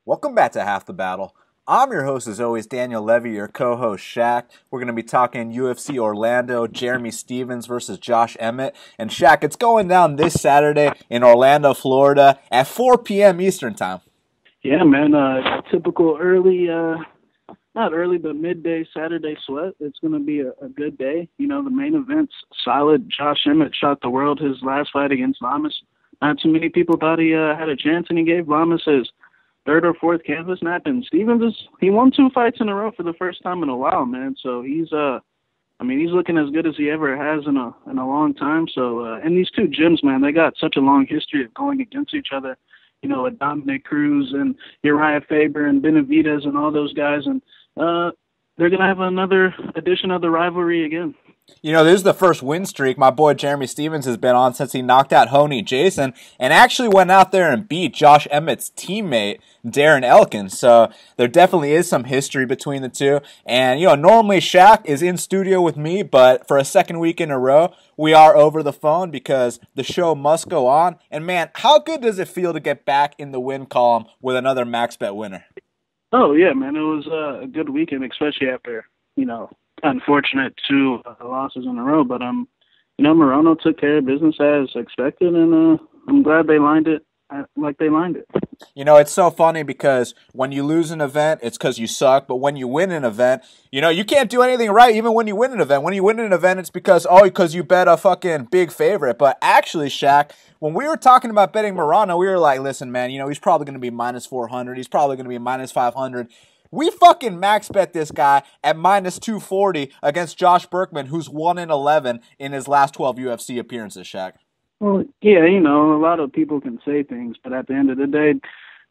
Welcome back to Half the Battle. I'm your host, as always, Daniel Levi, your co-host, Shaq. We're going to be talking UFC Orlando, Jeremy Stephens versus Josh Emmett. And Shaq, it's going down this Saturday in Orlando, Florida at 4 p.m. Eastern Time. Yeah, man, typical early, not early, but midday Saturday sweat. It's going to be a good day. You know, the main event's solid. Josh Emmett shot the world his last fight against Lamas. Not too many people thought he had a chance, and he gave Lamas his third or fourth canvas nap. And Stephens, he won 2 fights in a row for the first time in a while, man. So he's looking as good as he ever has in a long time. So, and these two gyms, man, they got such a long history of going against each other. You know, with Dominic Cruz and Uriah Faber and Benavidez and all those guys. And they're going to have another edition of the rivalry again. You know, this is the first win streak my boy Jeremy Stephens has been on since he knocked out Honey Jason and actually went out there and beat Josh Emmett's teammate, Darren Elkins. So there definitely is some history between the two. And, you know, normally Shaq is in studio with me, but for a second week in a row, we are over the phone because the show must go on. And, man, how good does it feel to get back in the win column with another MaxBet winner? Oh, yeah, man. It was a good weekend, especially after, you know, unfortunate 2 losses in a row, but you know, Moreno took care of business as expected, and I'm glad they lined it like they lined it. You know, it's so funny because when you lose an event, it's because you suck, but when you win an event, you know, you can't do anything right even when you win an event. When you win an event, it's because you bet a fucking big favorite. But actually, Shaq, when we were talking about betting Moreno, we were like, listen, man, you know, he's probably going to be minus 400. He's probably going to be minus 500. We fucking max bet this guy at minus 240 against Josh Berkman, who's 1-11 in his last 12 UFC appearances, Shaq. Well, yeah, you know, a lot of people can say things, but at the end of the day,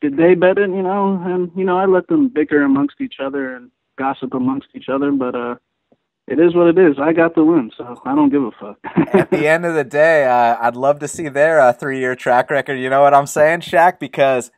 did they bet it, you know? And, you know, I let them bicker amongst each other and gossip amongst each other, but it is what it is. I got the win, so I don't give a fuck. At the end of the day, I'd love to see their 3-year track record. You know what I'm saying, Shaq? Because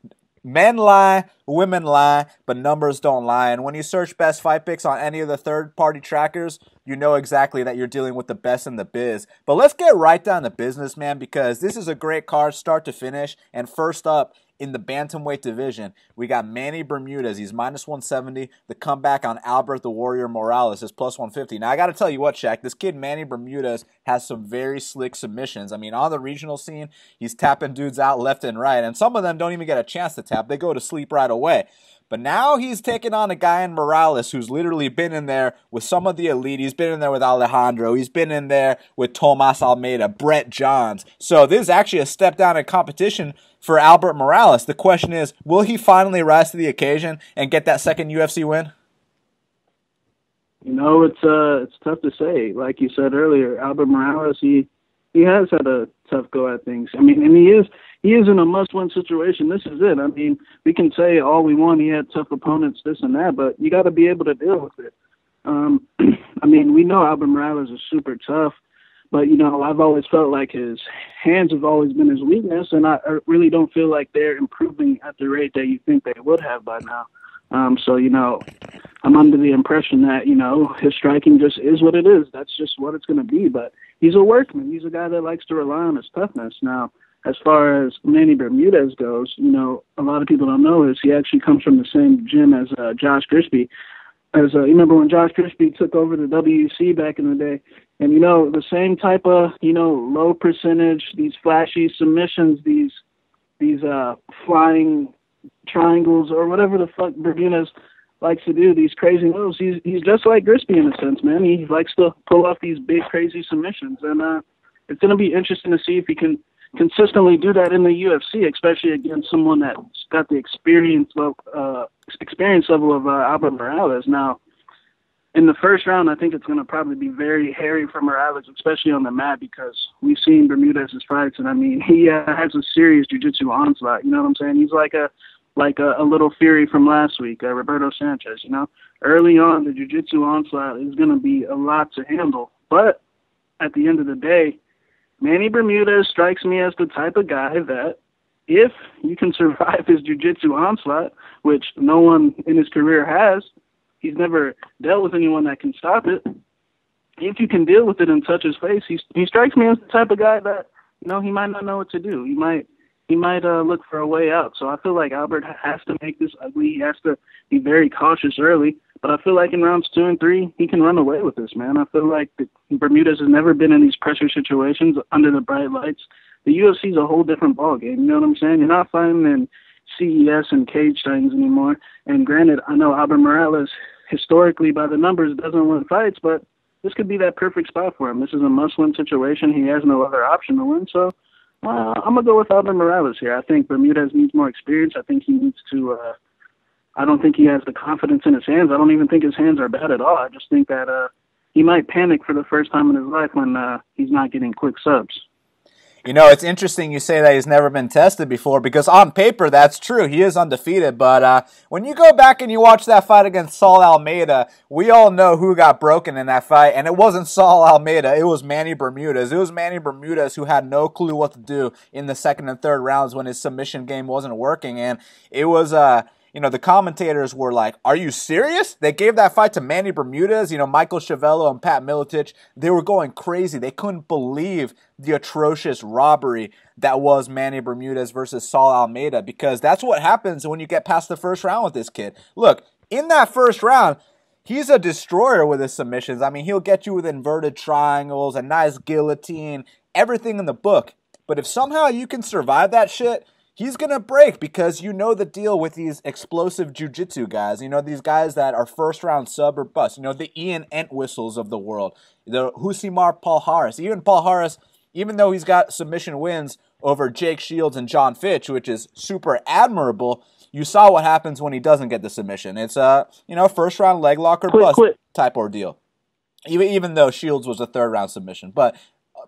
men lie, women lie, but numbers don't lie. And when you search best fight picks on any of the third-party trackers, you know exactly that you're dealing with the best in the biz. But let's get right down to business, man, because this is a great card start to finish. And first up, in the bantamweight division, we got Manny Bermudez. He's minus 170. The comeback on Albert the Warrior Morales is plus 150. Now, I got to tell you what, Shaq, this kid Manny Bermudez has some very slick submissions. I mean, on the regional scene, he's tapping dudes out left and right, and some of them don't even get a chance to tap. They go to sleep right away. But now he's taking on a guy in Morales who's literally been in there with some of the elite. He's been in there with Alejandro. He's been in there with Tomas Almeida, Brett Johns. So this is actually a step down in competition for Albert Morales. The question is, will he finally rise to the occasion and get that second UFC win? You know, it's tough to say. Like you said earlier, Albert Morales, he has had a tough go at things. I mean, and he is in a must-win situation. This is it. I mean, we can say all we want. He had tough opponents, this and that, but you got to be able to deal with it. I mean, we know Albert Morales is super tough, but, you know, I've always felt like his hands have always been his weakness, and I really don't feel like they're improving at the rate that you think they would have by now. So, you know, I'm under the impression that, you know, his striking just is what it is. That's just what it's going to be. But he's a workman. He's a guy that likes to rely on his toughness. Now, as far as Manny Bermudez goes, you know, a lot of people don't know is he actually comes from the same gym as Josh Crispy. You remember when Josh Crispy took over the WEC back in the day? And, you know, the same type of, you know, low percentage, these flashy submissions, these flying triangles or whatever the fuck Bermudez likes to do, these crazy moves. He's just like Crispy in a sense, man. He likes to pull off these big, crazy submissions. And it's going to be interesting to see if he can consistently do that in the UFC, especially against someone that's got the experience level of Albert Morales. Now, in the first round, I think it's going to probably be very hairy for Morales, especially on the mat, because we've seen Bermudez's fights, and I mean, he has a serious jiu-jitsu onslaught. You know what I'm saying? He's like a little Fury from last week, Roberto Sanchez. You know, early on, the jiu-jitsu onslaught is going to be a lot to handle. But at the end of the day, Manny Bermudez strikes me as the type of guy that, if you can survive his jiu-jitsu onslaught, which no one in his career has, he's never dealt with anyone that can stop it. If you can deal with it and touch his face, he strikes me as the type of guy that, you know, he might not know what to do. He might look for a way out. So I feel like Albert has to make this ugly. He has to be very cautious early. But I feel like in rounds 2 and 3, he can run away with this, man. I feel like Bermudez has never been in these pressure situations under the bright lights. The UFC is a whole different ballgame. You know what I'm saying? You're not fighting in CES and cage things anymore. And granted, I know Albert Morales, historically, by the numbers, doesn't win fights, but this could be that perfect spot for him. This is a must-win situation. He has no other option to win. So I'm going to go with Albert Morales here. I think Bermudez needs more experience. I think he needs to I don't think he has the confidence in his hands. I don't even think his hands are bad at all. I just think that he might panic for the first time in his life when he's not getting quick subs. You know, it's interesting you say that he's never been tested before, because on paper, that's true. He is undefeated. But when you go back and you watch that fight against Saul Almeida, we all know who got broken in that fight. And it wasn't Saul Almeida. It was Manny Bermudez. It was Manny Bermudez who had no clue what to do in the second and third rounds when his submission game wasn't working. And it was... you know, the commentators were like, are you serious? They gave that fight to Manny Bermudez. You know, Michael Schiavello and Pat Miletich, they were going crazy. They couldn't believe the atrocious robbery that was Manny Bermudez versus Saul Almeida, because that's what happens when you get past the first round with this kid. Look, in that first round, he's a destroyer with his submissions. I mean, he'll get you with inverted triangles, a nice guillotine, everything in the book. But if somehow you can survive that shit, he's going to break, because you know the deal with these explosive jiu-jitsu guys. You know, these guys that are first-round sub or bust. You know, the Ian Entwistles of the world. The Husimar Palhares. Even Palhares, even though he's got submission wins over Jake Shields and John Fitch, which is super admirable, you saw what happens when he doesn't get the submission. It's you know, first-round leg lock or bust type ordeal. Even though Shields was a third-round submission. But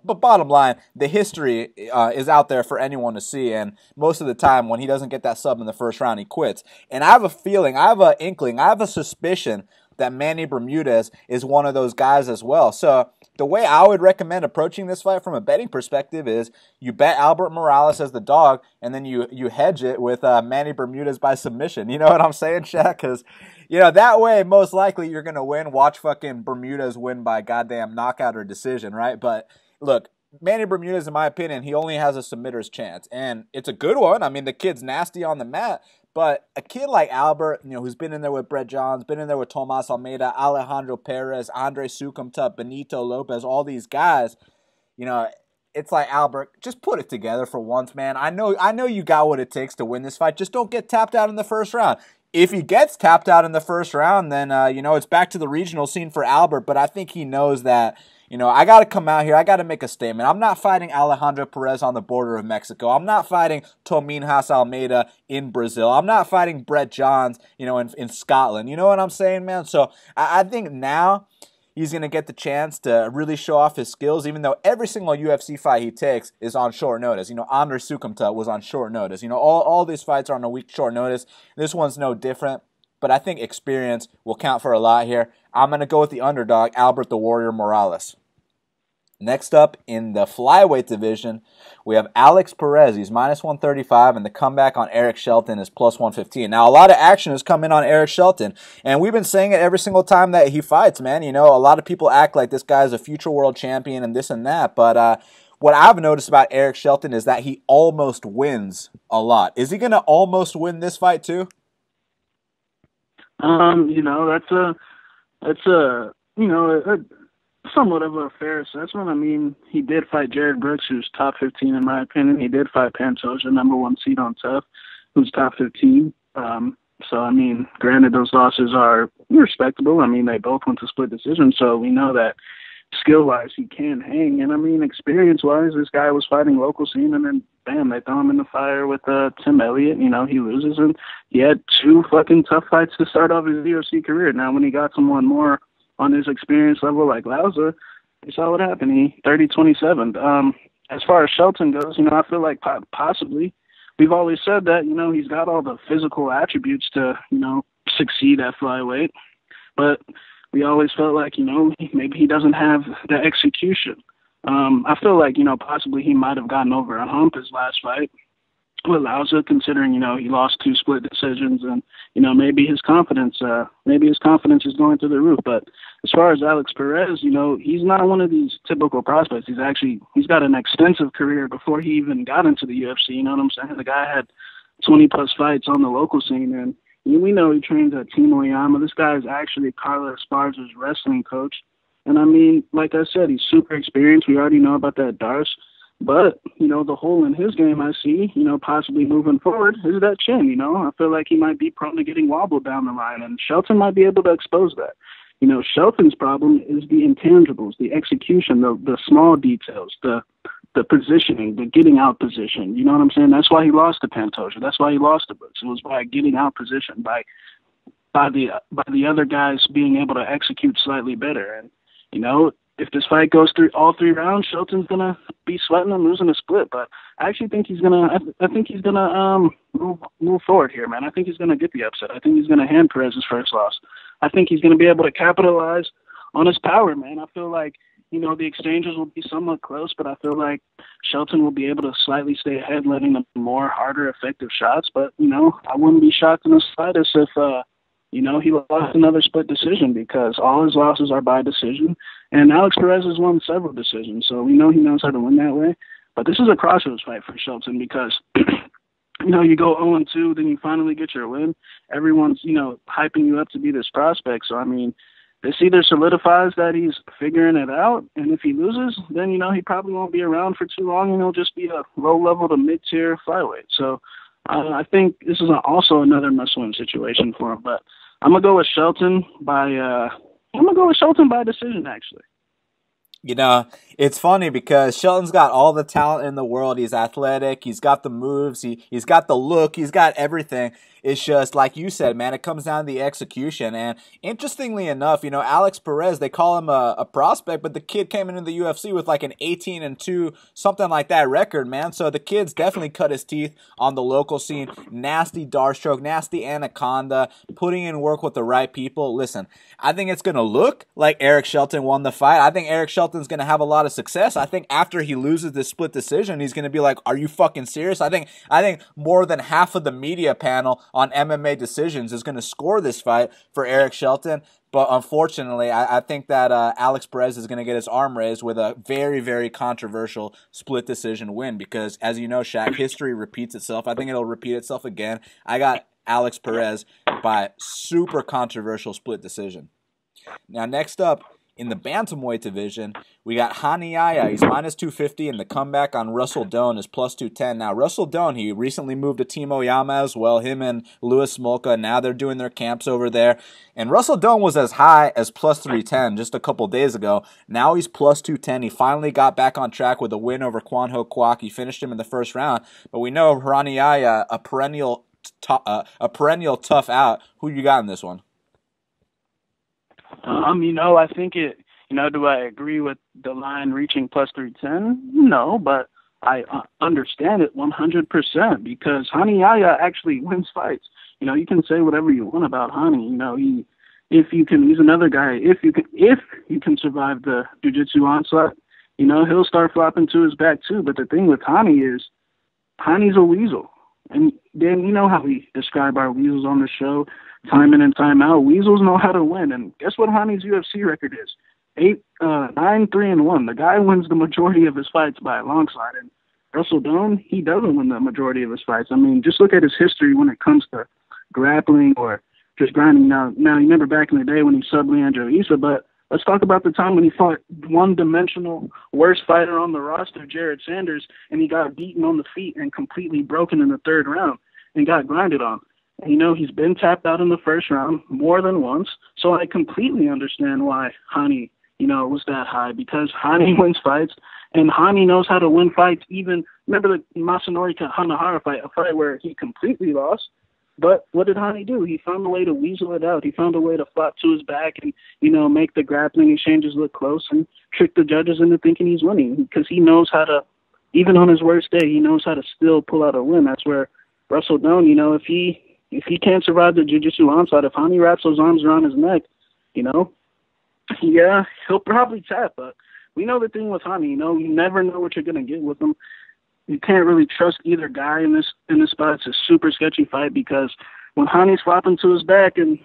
bottom line, the history is out there for anyone to see, and most of the time when he doesn't get that sub in the first round, he quits. And I have a feeling, I have an inkling, I have a suspicion that Manny Bermudez is one of those guys as well. So the way I would recommend approaching this fight from a betting perspective is you bet Albert Morales as the dog, and then you hedge it with Manny Bermudez by submission. You know what I'm saying, Shaq? Because, you know, that way most likely you're going to win. Watch fucking Bermudez win by goddamn knockout or decision, right? But look, Manny Bermudez, in my opinion, he only has a submitter's chance, and it's a good one. I mean, the kid's nasty on the mat, but a kid like Albert, you know, who's been in there with Brett Johns, been in there with Tomas Almeida, Alejandro Perez, Andre Sukumta, Benito Lopez, all these guys, you know, it's like, Albert, just put it together for once, man. I know you got what it takes to win this fight. Just don't get tapped out in the first round. If he gets tapped out in the first round, then, you know, it's back to the regional scene for Albert, but I think he knows that, you know, I got to come out here. I got to make a statement. I'm not fighting Alejandro Perez on the border of Mexico. I'm not fighting Tominhas Almeida in Brazil. I'm not fighting Brett Johns, you know, in Scotland. You know what I'm saying, man? So I think now he's going to get the chance to really show off his skills, even though every single UFC fight he takes is on short notice. You know, Andre Sukumta was on short notice. You know, all these fights are on a week short notice. This one's no different. But I think experience will count for a lot here. I'm going to go with the underdog, Albert the Warrior Morales. Next up in the flyweight division, we have Alex Perez. He's minus 135, and the comeback on Eric Shelton is plus 115. Now, a lot of action has come in on Eric Shelton, and we've been saying it every single time that he fights, man. You know, a lot of people act like this guy's a future world champion and this and that, but what I've noticed about Eric Shelton is that he almost wins a lot. Is he going to almost win this fight too? You know, that's a somewhat of a fair assessment. I mean, he did fight Jared Brooks, who's top 15 in my opinion. He did fight Pantoja, #1 seed on Tough, who's top 15. So, I mean, granted, those losses are respectable. I mean, they both went to split decision, so we know that skill-wise he can hang. And, I mean, experience-wise, this guy was fighting local scene, and then, bam, they throw him in the fire with Tim Elliott. You know, he loses, and he had 2 fucking tough fights to start off his UFC career. Now, when he got someone more on his experience level like Lauza, you saw what happened. He 30-27. As far as Shelton goes, you know, I feel like possibly we've always said that, you know, he's got all the physical attributes to, you know, succeed at flyweight. But we always felt like, you know, maybe he doesn't have the execution. I feel like, you know, possibly he might have gotten over a hump his last fight. Louza, considering, he lost 2 split decisions, and, maybe his confidence is going through the roof. But as far as Alex Perez, he's not one of these typical prospects. He's got an extensive career before he even got into the UFC. You know what I'm saying? The guy had 20 plus fights on the local scene, and we know he trains at Team Oyama. This guy is actually Carla Esparza's wrestling coach. And I mean, like I said, he's super experienced. We already know about that Darce. But, the hole in his game I see, possibly moving forward is that chin, I feel like he might be prone to getting wobbled down the line, and Shelton might be able to expose that. Shelton's problem is the intangibles, the execution, the small details, the positioning, the getting out position. You know what I'm saying? That's why he lost to Pantoja. That's why he lost to Brooks. It was by getting out position, by the other guys being able to execute slightly better. And, if this fight goes through all 3 rounds, Shelton's gonna be sweating and losing a split. But I actually think he's gonna. I think he's gonna move forward here, man. I think he's gonna get the upset. I think he's gonna hand Perez his first loss. I think he's gonna be able to capitalize on his power, man. I feel like the exchanges will be somewhat close, but I feel like Shelton will be able to slightly stay ahead, letting them more harder, effective shots. But I wouldn't be shocked in the slightest if he lost another split decision, because all his losses are by decision. And Alex Perez has won several decisions, so we know he knows how to win that way. But this is a crossroads fight for Shelton, because, you go 0-2, then you finally get your win. Everyone's, hyping you up to be this prospect. So, I mean, this either solidifies that he's figuring it out, and if he loses, then, he probably won't be around for too long, and he'll just be a low-level to mid-tier flyweight. So I think this is also another must-win situation for him. But I'm going to go with Shelton by decision, actually. It's funny because Shelton's got all the talent in the world. He's athletic. He's got the moves. He's got the look. He's got everything. It's just, like you said, man, it comes down to the execution. And interestingly enough, Alex Perez, they call him a prospect, but the kid came into the UFC with like an 18-2, something like that record, man. So the kid's definitely cut his teeth on the local scene. Nasty dart stroke, nasty anaconda, putting in work with the right people. Listen, I think it's going to look like Eric Shelton won the fight. I think Eric Shelton's going to have a lot of success. I think after he loses this split decision, he's going to be like, are you fucking serious? I think more than half of the media panel on MMA Decisions is going to score this fight for Eric Shelton. But unfortunately, I think that Alex Perez is going to get his arm raised with a very, very controversial split decision win, because, as you know, Shaq, history repeats itself. I think it'll repeat itself again. I got Alex Perez by super controversial split decision. Now, next up, in the bantamweight division, we got Yahya. He's minus 250, and the comeback on Russell Doane is plus 210. Now, Russell Doane, he recently moved to Team Oyama as well. Him and Louis Smolka, now they're doing their camps over there. And Russell Doane was as high as plus 310 just a couple days ago. Now he's plus 210. He finally got back on track with a win over Kwan Ho Kwak. He finished him in the first round. But we know Yahya, a perennial tough out. Who you got in this one? I think do I agree with the line reaching plus 310? No, but I understand it 100% because Yahya actually wins fights. You can say whatever you want about Hani. He's another guy. If you can survive the jiu-jitsu onslaught, he'll start flopping to his back too. But the thing with Hani is, Hani's a weasel. And then how we describe our weasels on the show, time in and time out. Weasels know how to win. And guess what Hani's UFC record is? 9-3-1. The guy wins the majority of his fights by a long shot. And Russell Doane, he doesn't win the majority of his fights. I mean, just look at his history when it comes to grappling or just grinding. Now you remember back in the day when he subbed Leandro Issa, but let's talk about the time when he fought one-dimensional, worst fighter on the roster, Jared Sanders, and he got beaten on the feet and completely broken in the third round and got grinded on. And, he's been tapped out in the first round more than once, so I completely understand why Hani, was that high, because Hani wins fights, and Hani knows how to win fights. Even, remember the Masanori Hanahara fight, a fight where he completely lost? But what did Hani do? He found a way to weasel it out. He found a way to flop to his back and, make the grappling exchanges look close and trick the judges into thinking he's winning, because he knows how to, even on his worst day, he knows how to still pull out a win. That's where Russell Doane, if he can't survive the jiu-jitsu onslaught, if Hani wraps those arms around his neck, he'll probably tap. But we know the thing with Hani, you never know what you're going to get with him. you can't really trust either guy in this spot. It's a super sketchy fight because when Rani's flopping to his back and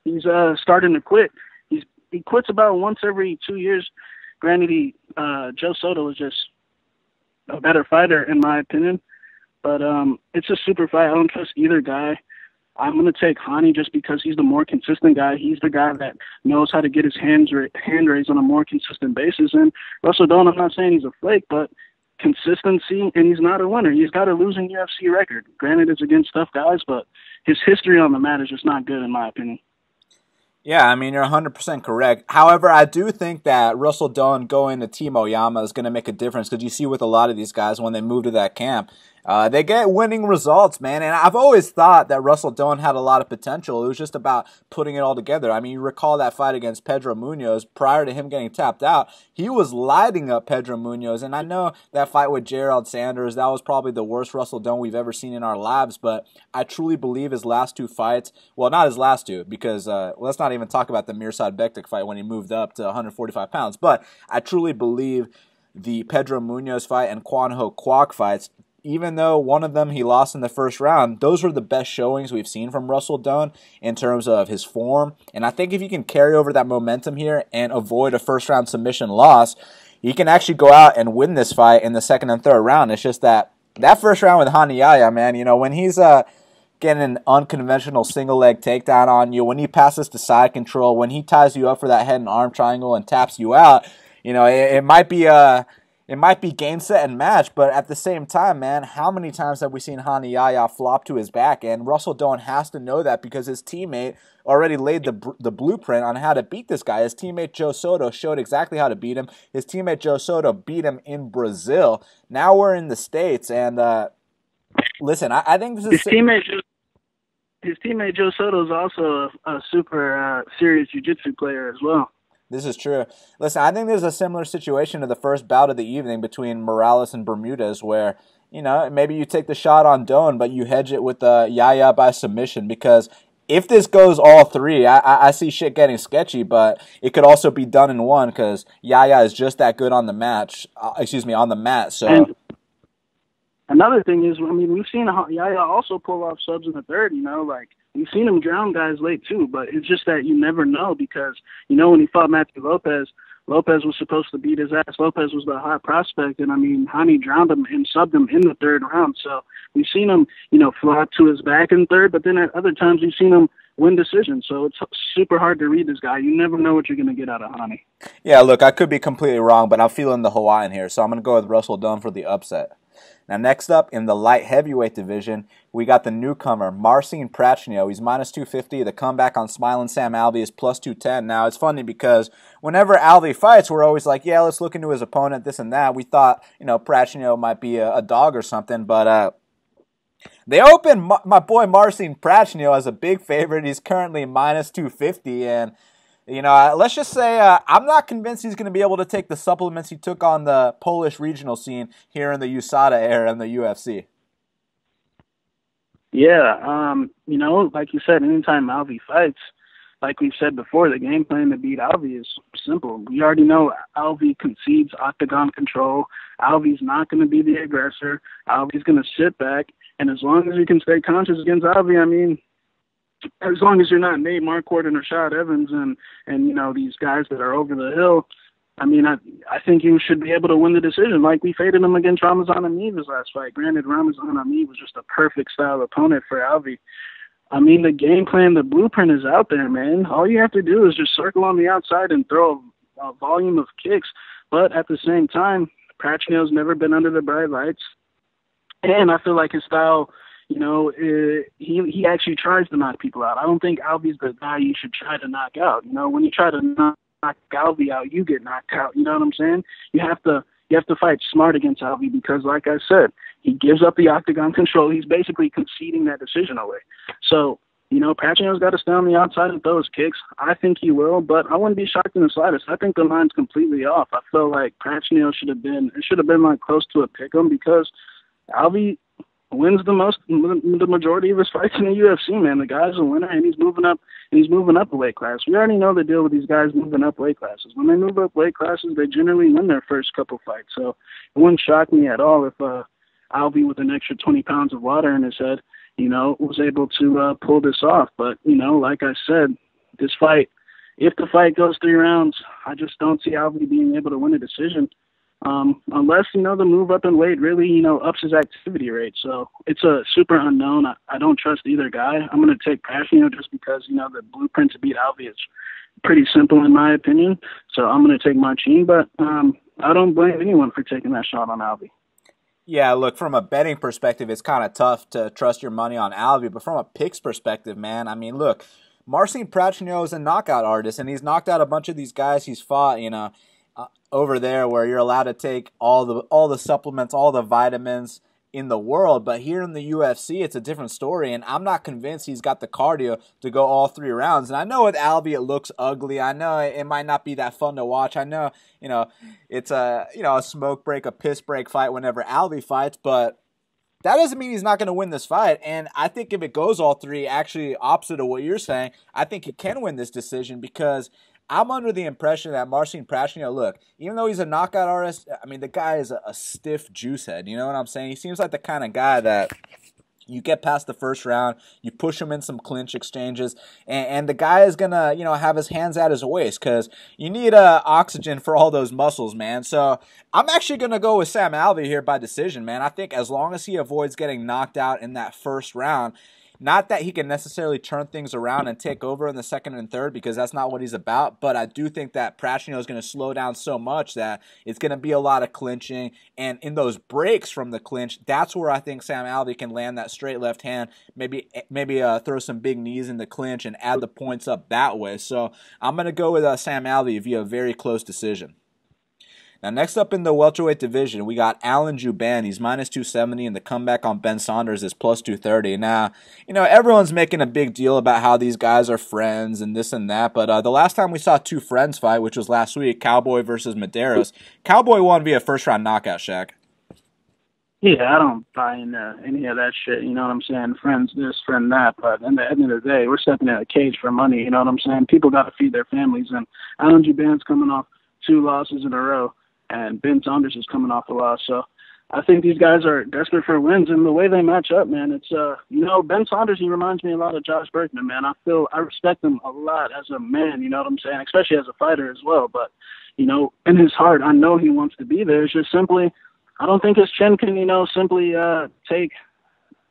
he's starting to quit, he quits about once every 2 years. Granted, Joe Soto is just a better fighter in my opinion, but it's a super fight. I don't trust either guy. I'm going to take Rani just because he's the more consistent guy. He's the guy that knows how to get his hand raised on a more consistent basis. And Russell Doane, I'm not saying he's a flake, but consistency, and he's not a winner. He's got a losing UFC record. Granted, it's against tough guys, but his history on the mat is just not good in my opinion. Yeah, I mean, you're 100% correct. However, I do think that Russell Doane going to Team Oyama is going to make a difference because you see with a lot of these guys when they move to that camp, they get winning results, man. And I've always thought that Russell Doane had a lot of potential. It was just about putting it all together. I mean, you recall that fight against Pedro Munoz. Prior to him getting tapped out, he was lighting up Pedro Munoz. And I know that fight with Gerald Saunders, that was probably the worst Russell Doane we've ever seen in our lives. But I truly believe his last two fights, well, not his last two, because let's not even talk about the Mirsad Bektik fight when he moved up to 145 pounds. But I truly believe the Pedro Munoz fight and Kwan Ho Kwok fights, even though one of them he lost in the first round, those were the best showings we've seen from Russell Doane in terms of his form. And I think if you can carry over that momentum here and avoid a first-round submission loss, you can actually go out and win this fight in the second and third round. It's just that first round with Yahya, man, you know, when he's getting an unconventional single-leg takedown on you, when he passes to side control, when he ties you up for that head and arm triangle and taps you out, you know, it might be game, set, and match, but at the same time, man, how many times have we seen Yahya flop to his back? And Russell Doane has to know that because his teammate already laid the blueprint on how to beat this guy. His teammate Joe Soto showed exactly how to beat him. His teammate Joe Soto beat him in Brazil. Now we're in the States, and listen, I think this is... His teammate Joe Soto is also a super serious jiu-jitsu player as well. This is true. Listen, I think there's a similar situation to the first bout of the evening between Morales and Bermudez where, you know, maybe you take the shot on Doane, but you hedge it with Yahya by submission because if this goes all three, I see shit getting sketchy, but it could also be done in one because Yahya is just that good on the match. On the mat. So. And another thing is, I mean, we've seen Yahya also pull off subs in the third, you know, like, we've seen him drown guys late too, but it's just that you never know because, you know, when he fought Matthew Lopez was supposed to beat his ass. Lopez was the hot prospect, and, I mean, Rani drowned him and subbed him in the third round. So we've seen him, you know, flop to his back in third, but then at other times we've seen him win decisions. So it's super hard to read this guy. You never know what you're going to get out of Rani. Yeah, look, I could be completely wrong, but I'm feeling the Hawaiian here, so I'm going to go with Russell Doane for the upset. Now, next up in the light heavyweight division, we got the newcomer, Marcin Prachnio. He's minus 250. The comeback on Smiling Sam Alvey is plus 210. Now, it's funny because whenever Alvey fights, we're always like, yeah, let's look into his opponent, this and that. We thought, you know, Prachnio might be a dog or something, but they opened my boy Marcin Prachnio as a big favorite. He's currently minus 250, and you know, let's just say I'm not convinced he's going to be able to take the supplements he took on the Polish regional scene here in the USADA era in the UFC. Yeah, you know, like you said, anytime Alvey fights, like we've said before, the game plan to beat Alvey is simple. We already know Alvey concedes octagon control. Alvey's not going to be the aggressor. Alvey's going to sit back, and as long as you can stay conscious against Alvey, I mean, as long as you're not Nate Marquardt and Rashad Evans and you know, these guys that are over the hill, I mean, I think you should be able to win the decision. Like we faded him against Ramazan Ameev his last fight. Granted, Ramazan Ameev was just a perfect style opponent for Alvey. I mean, the game plan, the blueprint is out there, man. All you have to do is just circle on the outside and throw a volume of kicks. But at the same time, Prachnio's never been under the bright lights. And I feel like his style, you know, he actually tries to knock people out. I don't think Alvey's the guy you should try to knock out. You know, when you try to knock Alvey out, you get knocked out. You know what I'm saying? You have to fight smart against Alvey because, like I said, he gives up the octagon control. He's basically conceding that decision away. So, you know, Prachnio's got to stay on the outside and throw his kicks. I think he will, but I wouldn't be shocked in the slightest. I think the line's completely off. I feel like Prachnio should have been like close to a pick-em because Alvey wins the majority of his fights in the UFC, man. The guy's a winner, and he's moving up a weight class. We already know the deal with these guys moving up weight classes. When they move up weight classes, they generally win their first couple fights. So it wouldn't shock me at all if Alvey with an extra 20 pounds of water in his head, was able to pull this off. But, like I said, this fight, if the fight goes 3 rounds, I just don't see Alvey being able to win a decision. Unless, the move up in weight really, ups his activity rate. So it's a super unknown. I don't trust either guy. I'm going to take Prachnio just because, the blueprint to beat Alvey is pretty simple in my opinion. So I'm going to take Marcin, but I don't blame anyone for taking that shot on Alvey. Yeah, look, from a betting perspective, it's kind of tough to trust your money on Alvey, but from a picks perspective, man, I mean, look, Marcin Prachnio is a knockout artist, and he's knocked out a bunch of these guys he's fought, over there where you're allowed to take all the supplements, all the vitamins in the world. But here in the UFC, it's a different story, and I'm not convinced he's got the cardio to go all 3 rounds. And I know with Alvey it looks ugly. I know it might not be that fun to watch. I know, it's a smoke break, a piss break fight whenever Alvey fights, but that doesn't mean he's not going to win this fight. And I think if it goes all 3, actually opposite of what you're saying, I think he can win this decision because I'm under the impression that Marcin Prachnio, look, even though he's a knockout artist, I mean, the guy is a stiff juice head. You know what I'm saying? He seems like the kind of guy that you get past the first round, you push him in some clinch exchanges, and the guy is going to, have his hands at his waist because you need oxygen for all those muscles, man. So I'm actually going to go with Sam Alvey here by decision, man. I think as long as he avoids getting knocked out in that first round, not that he can necessarily turn things around and take over in the second and third because that's not what he's about, but I do think that Prachnio is going to slow down so much that it's going to be a lot of clinching, and in those breaks from the clinch, that's where I think Sam Alvey can land that straight left hand, maybe throw some big knees in the clinch and add the points up that way. So I'm going to go with Sam Alvey via a very close decision. Now, next up in the welterweight division, we got Alan Jouban. He's minus 270, and the comeback on Ben Saunders is plus 230. Now, everyone's making a big deal about how these guys are friends and this and that, but the last time we saw 2 friends fight, which was last week, Cowboy versus Medeiros, Cowboy won via first-round knockout, Shaq. Yeah, I don't buy into any of that shit, you know what I'm saying? Friends this, friend that, but at the end of the day, we're stepping in a cage for money, you know what I'm saying? People got to feed their families, and Alan Jouban's coming off 2 losses in a row. And Ben Saunders is coming off a loss. So I think these guys are desperate for wins. And the way they match up, man, it's, Ben Saunders, he reminds me a lot of Josh Berkman, man. I respect him a lot as a man, you know what I'm saying, especially as a fighter as well. But, in his heart, I know he wants to be there. It's just simply, I don't think his chin can, simply take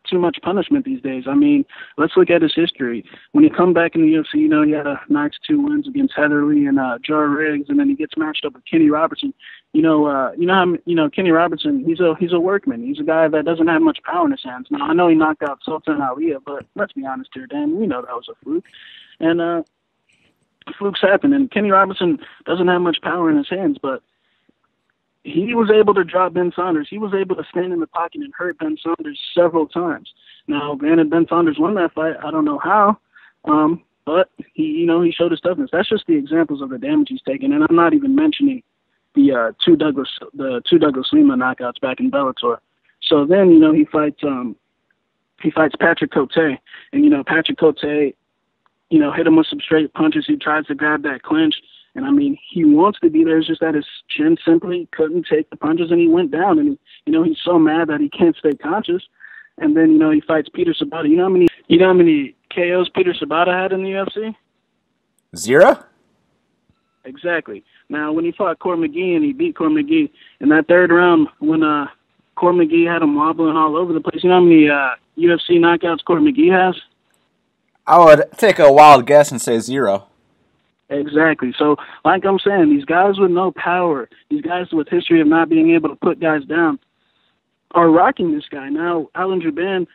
too much punishment these days. I mean, let's look at his history. When he come back in the UFC, he had a nice 2 wins against Heatherly and Jar Riggs, and then he gets matched up with Kenny Robertson. Kenny Robertson, he's a workman. He's a guy that doesn't have much power in his hands. Now, I know he knocked out Sultan Aliyah, but let's be honest here, Dan. We know that was a fluke. And flukes happen, and Kenny Robertson doesn't have much power in his hands, but he was able to drop Ben Saunders. He was able to stand in the pocket and hurt Ben Saunders several times. Now, granted, Ben Saunders won that fight. I don't know how, but he showed his toughness. That's just the examples of the damage he's taken, and I'm not even mentioning the two Douglas Lima knockouts back in Bellator. So then, he fights Patrick Cote, and Patrick Cote, hit him with some straight punches. He tries to grab that clinch. And, I mean, he wants to be there. It's just that his chin simply couldn't take the punches, and he went down. And, he's so mad that he can't stay conscious. And then, he fights Peter Sabata. You know how many KOs Peter Sabata had in the UFC? 0? Exactly. Now, when he fought Core McGee and he beat Core McGee in that 3rd round when Core McGee had him wobbling all over the place, you know how many UFC knockouts Core McGee has? I would take a wild guess and say 0. Exactly. So, like I'm saying, these guys with no power, these guys with history of not being able to put guys down, are rocking this guy. Now, Alan Jouban,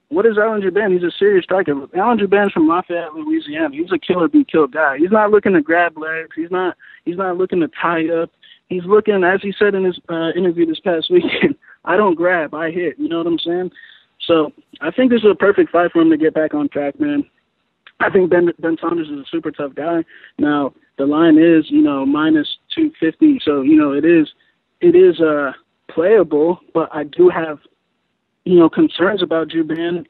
what is Alan Jouban? He's a serious striker. Alan Jouban's from Lafayette, Louisiana. He's a killer be killed guy. He's not looking to grab legs. He's not looking to tie up. He's looking, as he said in his interview this past weekend, I don't grab, I hit. You know what I'm saying? So, I think this is a perfect fight for him to get back on track, man. I think Ben Saunders is a super tough guy. Now, the line is, minus 250. So, it is playable, but I do have, concerns about Jouban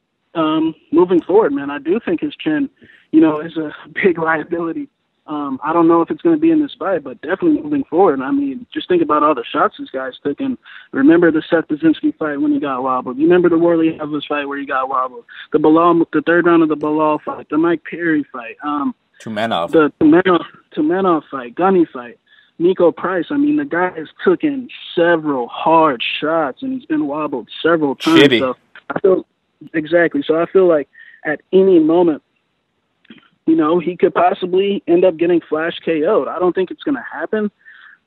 moving forward, man. I do think his chin, is a big liability I don't know if it's going to be in this fight, but definitely moving forward. I mean, just think about all the shots these guys took. And remember the Seth Brzezinski fight when he got wobbled. You remember the Warley Evans fight where he got wobbled. The third round of the Bilal fight. The Mike Perry fight. Tumenov. The Tumenov fight. Gunny fight. Nico Price. I mean, the guy has taken several hard shots, and he's been wobbled several times. Shitty. So I feel like at any moment, you know, he could possibly end up getting flash KO'd. I don't think it's going to happen,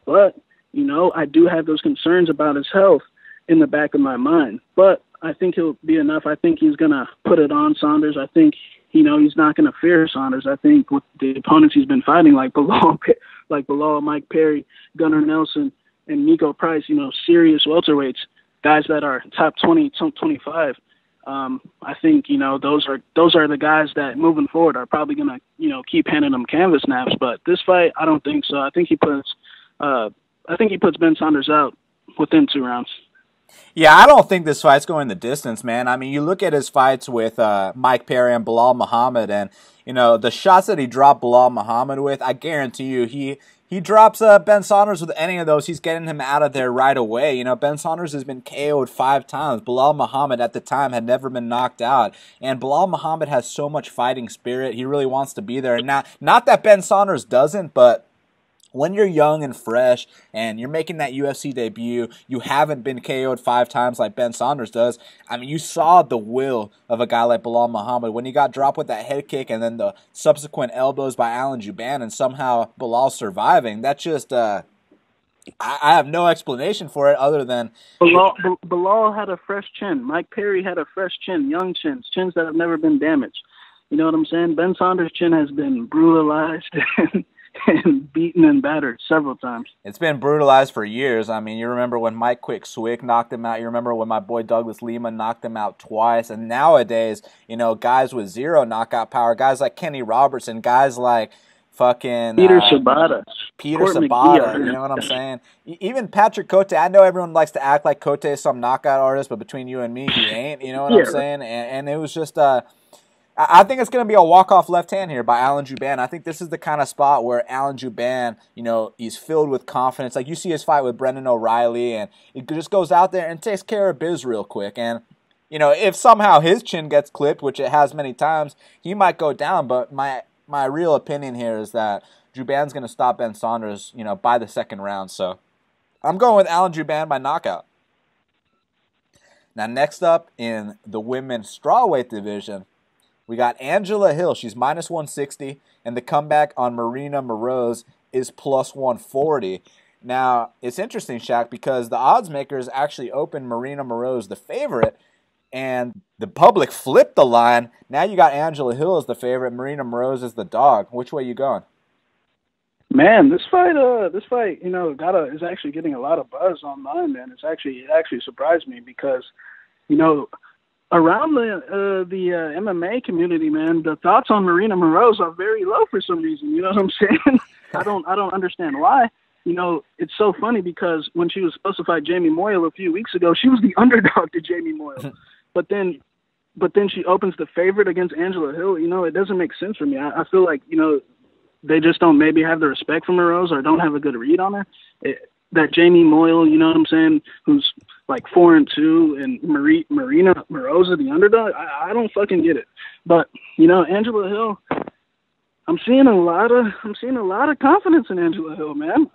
but, you know, I do have those concerns about his health in the back of my mind. But I think he'll be enough. I think he's going to put it on Saunders. I think, you know, he's not going to fear Saunders. I think with the opponents he's been fighting, like Bilal, Mike Perry, Gunnar Nelson, and Nico Price, you know, serious welterweights, guys that are top 20, top 25, I think, you know, those are the guys that moving forward are probably going to, you know, keep handing them canvas snaps. But this fight, I don't think so. I think he puts Ben Saunders out within 2 rounds. Yeah, I don't think this fight's going the distance, man. I mean, you look at his fights with Mike Perry and Bilal Muhammad, and, you know, the shots that he dropped Bilal Muhammad with, I guarantee you he drops Ben Saunders with any of those, he's getting him out of there right away. You know, Ben Saunders has been KO'd 5 times. Bilal Muhammad at the time had never been knocked out. And Bilal Muhammad has so much fighting spirit. He really wants to be there. And not that Ben Saunders doesn't, but when you're young and fresh and you're making that UFC debut, you haven't been KO'd 5 times like Ben Saunders does. I mean, you saw the will of a guy like Bilal Muhammad when he got dropped with that head kick and then the subsequent elbows by Alan Jouban and somehow Bilal surviving. That just, I have no explanation for it other than... Bilal had a fresh chin. Mike Perry had a fresh chin, young chins that have never been damaged. You know what I'm saying? Ben Saunders' chin has been brutalized and beaten and battered several times. It's been brutalized for years. I mean, you remember when Mike Quick Swick knocked him out. You remember when my boy Douglas Lima knocked him out twice. And nowadays, you know, guys with 0 knockout power, guys like Kenny Robertson, guys like fucking Peter Sabata. You know what I'm saying? Even Patrick Cote. I know everyone likes to act like Cote is some knockout artist, but between you and me, he ain't. You know what I'm saying? And it was just... I think it's going to be a walk-off left hand here by Alan Jouban. I think this is the kind of spot where Alan Jouban, you know, he's filled with confidence. Like you see his fight with Brendan O'Reilly, and he just goes out there and takes care of biz real quick. And, you know, if somehow his chin gets clipped, which it has many times, he might go down. But my real opinion here is that Jouban's going to stop Ben Saunders, you know, by the 2nd round. So I'm going with Alan Jouban by knockout. Now, next up in the women's strawweight division, we got Angela Hill. She's minus 160, and the comeback on Maryna Moroz is plus 140. Now, it's interesting, Shaq, because the odds makers actually opened Maryna Moroz the favorite, and the public flipped the line. Now you got Angela Hill as the favorite, Maryna Moroz as the dog. Which way you going? Man, this fight, you know, is actually getting a lot of buzz online, man. It actually surprised me because, you know, around the MMA community, man, the thoughts on Maryna Moroz are very low for some reason. You know what I'm saying? I don't understand why. You know, it's so funny because when she was supposed to fight Jamie Moyle a few weeks ago, she was the underdog to Jamie Moyle. But then she opens the favorite against Angela Hill. You know, it doesn't make sense for me. I feel like, you know, they just don't maybe have the respect for Moroz or don't have a good read on her. That Jamie Moyle, you know what I'm saying, who's like 4-2, and Maryna Moroz is the underdog. I don't fucking get it. But you know, Angela Hill, I'm seeing a lot of confidence in Angela Hill, man.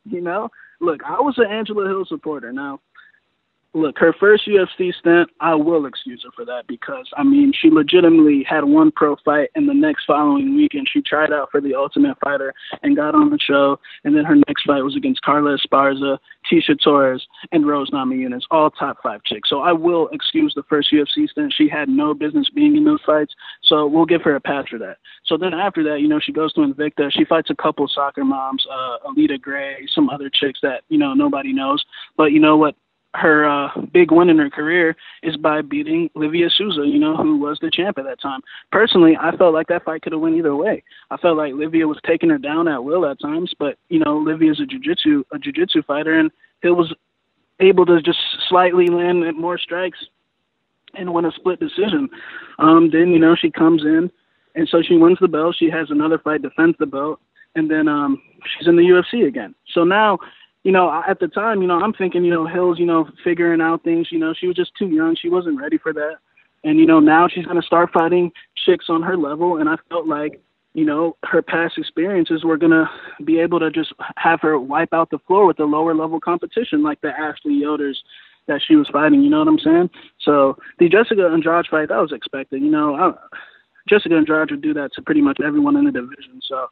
You know, look, I was an Angela Hill supporter. Now, look, her first UFC stint, I will excuse her for that because, I mean, she legitimately had one pro fight, and the next following weekend she tried out for the Ultimate Fighter and got on the show, and then her next fight was against Carla Esparza, Tecia Torres, and Rose Namajunas, all top 5 chicks. So I will excuse the first UFC stint. She had no business being in those fights, so we'll give her a pass for that. So then after that, you know, she goes to Invicta. She fights a couple soccer moms, Alita Gray, some other chicks that, you know, nobody knows. But you know what? Her big win in her career is by beating Livia Souza, you know, who was the champ at that time. Personally, I felt like that fight could have went either way. I felt like Livia was taking her down at will at times, but, you know, Livia's a jiu-jitsu fighter, and Hill was able to just slightly land more strikes and win a split decision. Then, you know, she comes in, And so she wins the belt. She has another fight, defends the belt, and then she's in the UFC again. So now, at the time, I'm thinking, Hill's, figuring out things. She was just too young. She wasn't ready for that. And, now she's going to start fighting chicks on her level. And I felt like, her past experiences were going to be able to just have her wipe out the floor with the lower level competition, like the Ashley Yoders that she was fighting. You know what I'm saying? So the Jessica Andrade fight, that was expected. Jessica Andrade would do that to pretty much everyone in the division. So,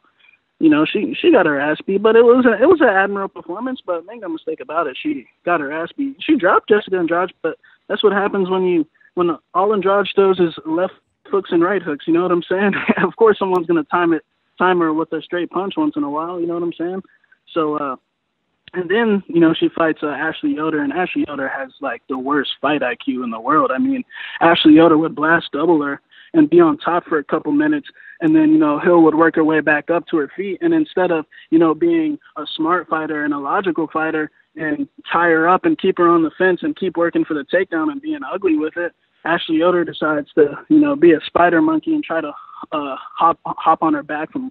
she got her ass beat, but it was an admirable performance. But make no mistake about it, she got her ass beat. She dropped Jessica Andrade, but that's what happens when all Andrade does is left hooks and right hooks. You know what I'm saying? Of course, someone's gonna time her with a straight punch once in a while. You know what I'm saying? So, and then she fights Ashley Yoder, and Ashley Yoder has like the worst fight IQ in the world. I mean, Ashley Yoder would blast double her and be on top for a couple minutes, and then Hill would work her way back up to her feet, and instead of being a smart fighter and a logical fighter and tie her up and keep her on the fence and keep working for the takedown and being ugly with it, Ashley Yoder decides to, be a spider monkey and try to hop on her back from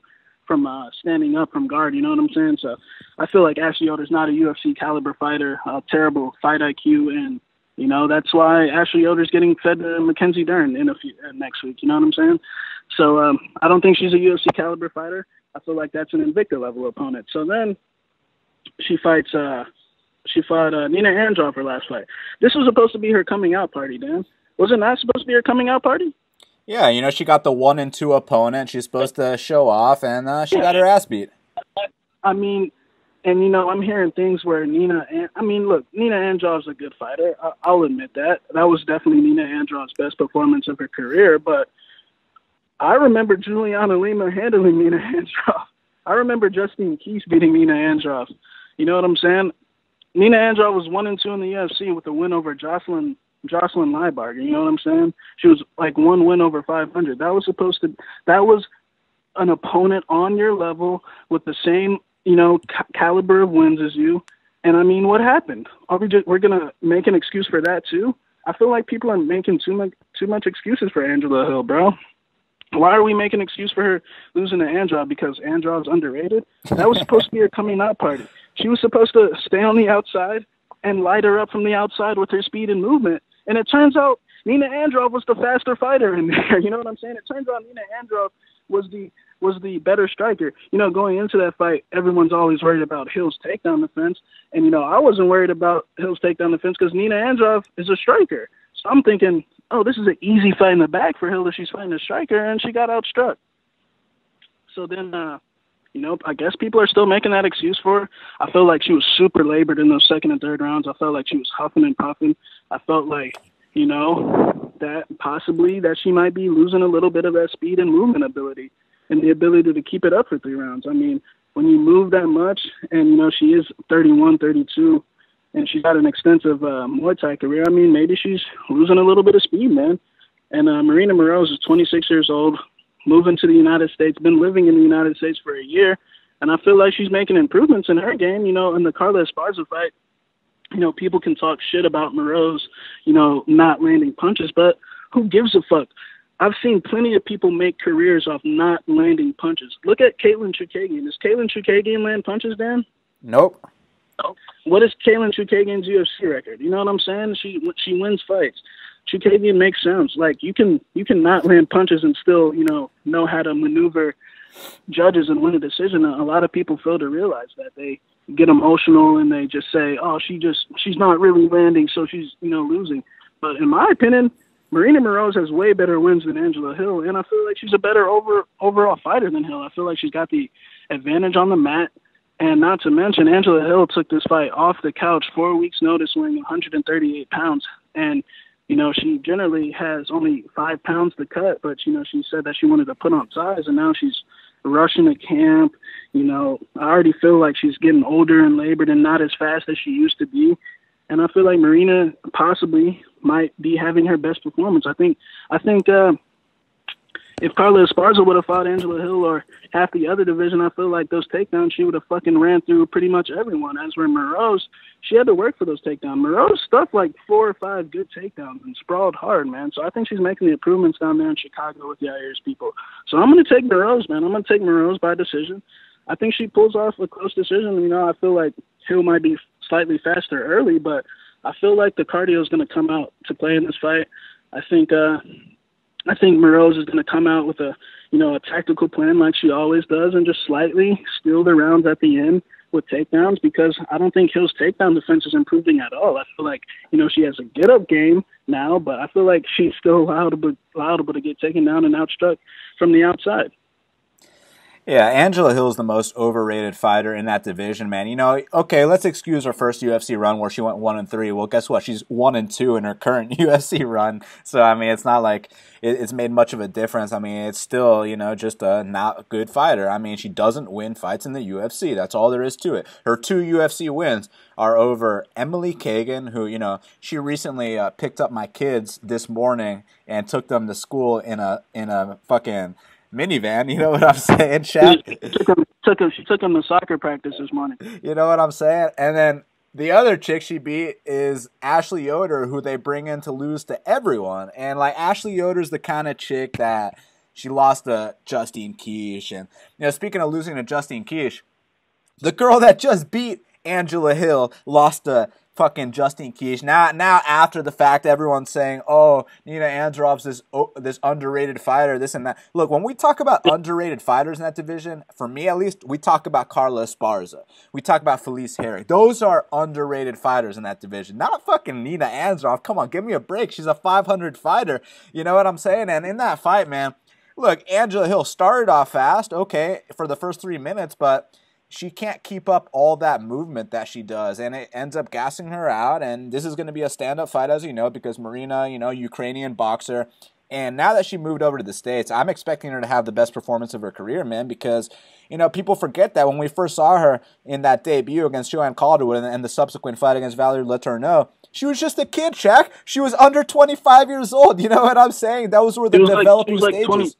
standing up from guard. You know what I'm saying? So I feel like Ashley Yoder's not a UFC caliber fighter, terrible fight IQ, and that's why Ashley Yoder's getting fed to Mackenzie Dern next week. You know what I'm saying? So I don't think she's a UFC caliber fighter. I feel like that's an Invicta level opponent. So then she fought Nina Andrade her last fight. This was supposed to be her coming out party, Dan. Wasn't that supposed to be her coming out party? Yeah, she got the 1 and 2 opponent. She's supposed to show off, and she got her ass beat. I mean, and I'm hearing things where Nina Andrade's a good fighter. I'll admit that. That was definitely Nina Andrade's best performance of her career, but I remember Juliana Lima handling Nina Andrade. I remember Justine Keese beating Nina Andrade. You know what I'm saying? Nina Andrade was 1 and 2 in the UFC with a win over Jocelyn Leibarger. You know what I'm saying? She was like 1 win over 500. That was an opponent on your level with the same, caliber of wins as you. And I mean, what happened? We're going to make an excuse for that too? I feel like people are making too much excuses for Angela Hill, bro. Why are we making an excuse for her losing to Andrade? Because Andrade's underrated? That was supposed to be her coming out party. She was supposed to stay on the outside and light her up from the outside with her speed and movement. And it turns out Nina Andrade was the faster fighter in there. You know what I'm saying? It turns out Nina Andrade was the better striker. Going into that fight, everyone's always worried about Hill's takedown defense. And, I wasn't worried about Hill's takedown defense because Nina Andrade is a striker. So I'm thinking, oh, this is an easy fight in the bag for Hill if she's fighting a striker, and she got outstruck. So then, I guess people are still making that excuse for her. I felt like she was super labored in those second and third rounds. I felt like she was huffing and puffing. I felt like, that possibly that she might be losing a little bit of that speed and movement ability and the ability to keep it up for 3 rounds. I mean, when you move that much and, she is 31, 32, and she's got an extensive Muay Thai career, I mean, maybe she's losing a little bit of speed, man. And Maryna Moroz is 26 years old, moving to the United States, been living in the United States for a year, and I feel like she's making improvements in her game. In the Carla Esparza fight, people can talk shit about Moroz, not landing punches, but who gives a fuck? I've seen plenty of people make careers off not landing punches. Look at Caitlin Chukagian. Does Caitlin Chukagian land punches, Dan? Nope. What is Caitlin Chukagian's UFC record? You know what I'm saying? She wins fights. Chukagian makes sounds. Like, you can not land punches and still, know how to maneuver judges and win a decision. A lot of people fail to realize that. They get emotional and they just say, oh, she's not really landing, so she's, losing. But in my opinion, Maryna Moroz has way better wins than Angela Hill, and I feel like she's a better overall fighter than Hill. I feel like she's got the advantage on the mat. And not to mention, Angela Hill took this fight off the couch, 4 weeks notice, weighing 138 pounds. And, she generally has only 5 pounds to cut, but, she said that she wanted to put on size, and now she's rushing to camp. I already feel like she's getting older and labored and not as fast as she used to be. And I feel like Maryna possibly might be having her best performance. I think if Carla Esparza would have fought Angela Hill or half the other division, I feel like those takedowns, she would have fucking ran through pretty much everyone. As for Moroz, she had to work for those takedowns. Moroz stuffed like 4 or 5 good takedowns and sprawled hard, man. So I think she's making the improvements down there in Chicago with Yair's people. So I'm going to take Moroz, man. I'm going to take Moroz by decision. I think she pulls off a close decision. You know, I feel like Hill might be slightly faster early, but I feel like the cardio is going to come out to play in this fight. I think Moroz is going to come out with a tactical plan like she always does and just slightly steal the rounds at the end with takedowns, because I don't think Hill's takedown defense is improving at all. I feel like, she has a get-up game now, but I feel like she's still liable to get taken down and outstruck from the outside. Yeah, Angela Hill's the most overrated fighter in that division, man. Okay, let's excuse her first UFC run where she went 1-3. Well, guess what? She's 1-2 in her current UFC run. So, I mean, it's not like it's made much of a difference. I mean, it's still, just a not good fighter. I mean, she doesn't win fights in the UFC. That's all there is to it. Her 2 UFC wins are over Emily Kagan, who, she recently picked up my kids this morning and took them to school in a fucking minivan, you know what I'm saying, Shaq? She took him to soccer practice this morning. You know what I'm saying? And then the other chick she beat is Ashley Yoder, who they bring in to lose to everyone. And, Ashley Yoder's the kind of chick that she lost to Justine Kish. And, speaking of losing to Justine Kish, the girl that just beat Angela Hill lost to fucking Justine Kish. Now after the fact, everyone's saying, "Oh, Nina Ansarov's this underrated fighter, this and that." Look, when we talk about underrated fighters in that division, for me at least, we talk about Carla Esparza. We talk about Felice Herrig. Those are underrated fighters in that division. Not fucking Nina Ansarov. Come on, give me a break. She's a 500 fighter. You know what I'm saying? And in that fight, man, look, Angela Hill started off fast, okay, for the first 3 minutes, but she can't keep up all that movement that she does, and it ends up gassing her out. And this is going to be a stand-up fight, as you know, because Maryna, Ukrainian boxer. And now that she moved over to the States, I'm expecting her to have the best performance of her career, man, because, people forget that when we first saw her in that debut against Joanne Calderwood and the subsequent fight against Valerie Letourneau, she was just a kid, Shaq. She was under 25 years old. You know what I'm saying? Those were the developing stages.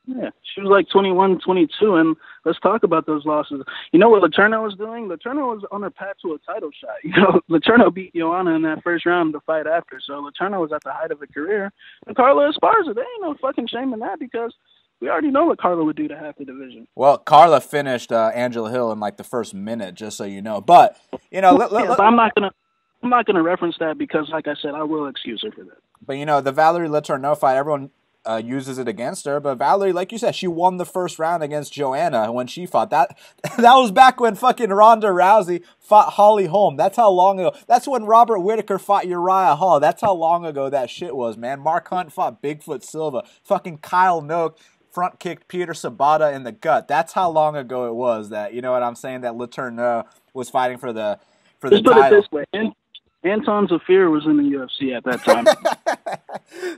Yeah, she was like 21, 22, and let's talk about those losses. You know what Letourneau was doing? Letourneau was on her path to a title shot. Letourneau beat Joanna in that first round the fight after, so Letourneau was at the height of her career. And Carla Esparza, there ain't no fucking shame in that, because we already know what Carla would do to half the division. Well, Carla finished Angela Hill in the first minute, just so you know. But but I'm not gonna reference that because, like I said, I will excuse her for that. But the Valerie Letourneau fight, everyone uses it against her, but Valerie, like you said, she won the first round against Joanna when she fought. That was back when fucking Ronda Rousey fought Holly Holm. That's how long ago. That's when Robert Whittaker fought Uriah Hall. That's how long ago that shit was, man. Mark Hunt fought Bigfoot Silva. Fucking Kyle Noak front kicked Peter Sabata in the gut. That's how long ago it was that, you know what I'm saying, that Letourneau was fighting for the title. Put it this way, Anton Zafir was in the UFC at that time.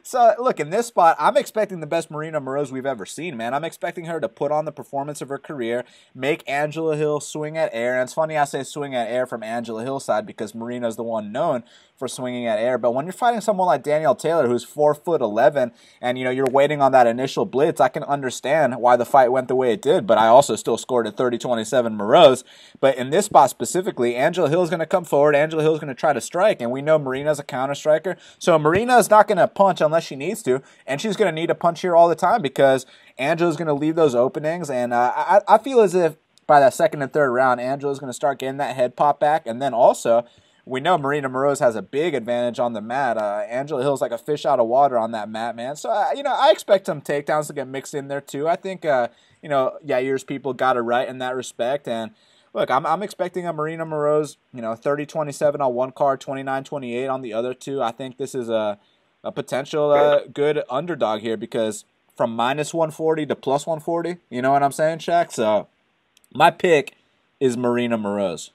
So, look, in this spot, I'm expecting the best Maryna Moroz we've ever seen, man. I'm expecting her to put on the performance of her career, make Angela Hill swing at air. And it's funny I say swing at air from Angela Hill's side because Marina's the one known for swinging at air. But when you're fighting someone like Danielle Taylor, who's 4'11", and you're waiting on that initial blitz, I can understand why the fight went the way it did. But I also still scored a 30-27 Moroz. But in this spot specifically, Angela Hill's going to come forward. Angela Hill's going to try to strike, and we know Marina's a counter striker. So Marina's not going to punch unless she needs to, and she's going to need a punch here all the time because Angela's going to leave those openings. And I feel as if by that second and third round, Angela's going to start getting that head pop back, and then also, we know Maryna Moroz has a big advantage on the mat. Angela Hill's like a fish out of water on that mat, man. So, I expect some takedowns to get mixed in there, too. I think, Yair's people got it right in that respect. And, look, I'm expecting a Maryna Moroz, 30-27 on one card, 29-28 on the other two. I think this is a potential good underdog here because from minus 140 to plus 140, you know what I'm saying, Shaq? So, my pick is Maryna Moroz.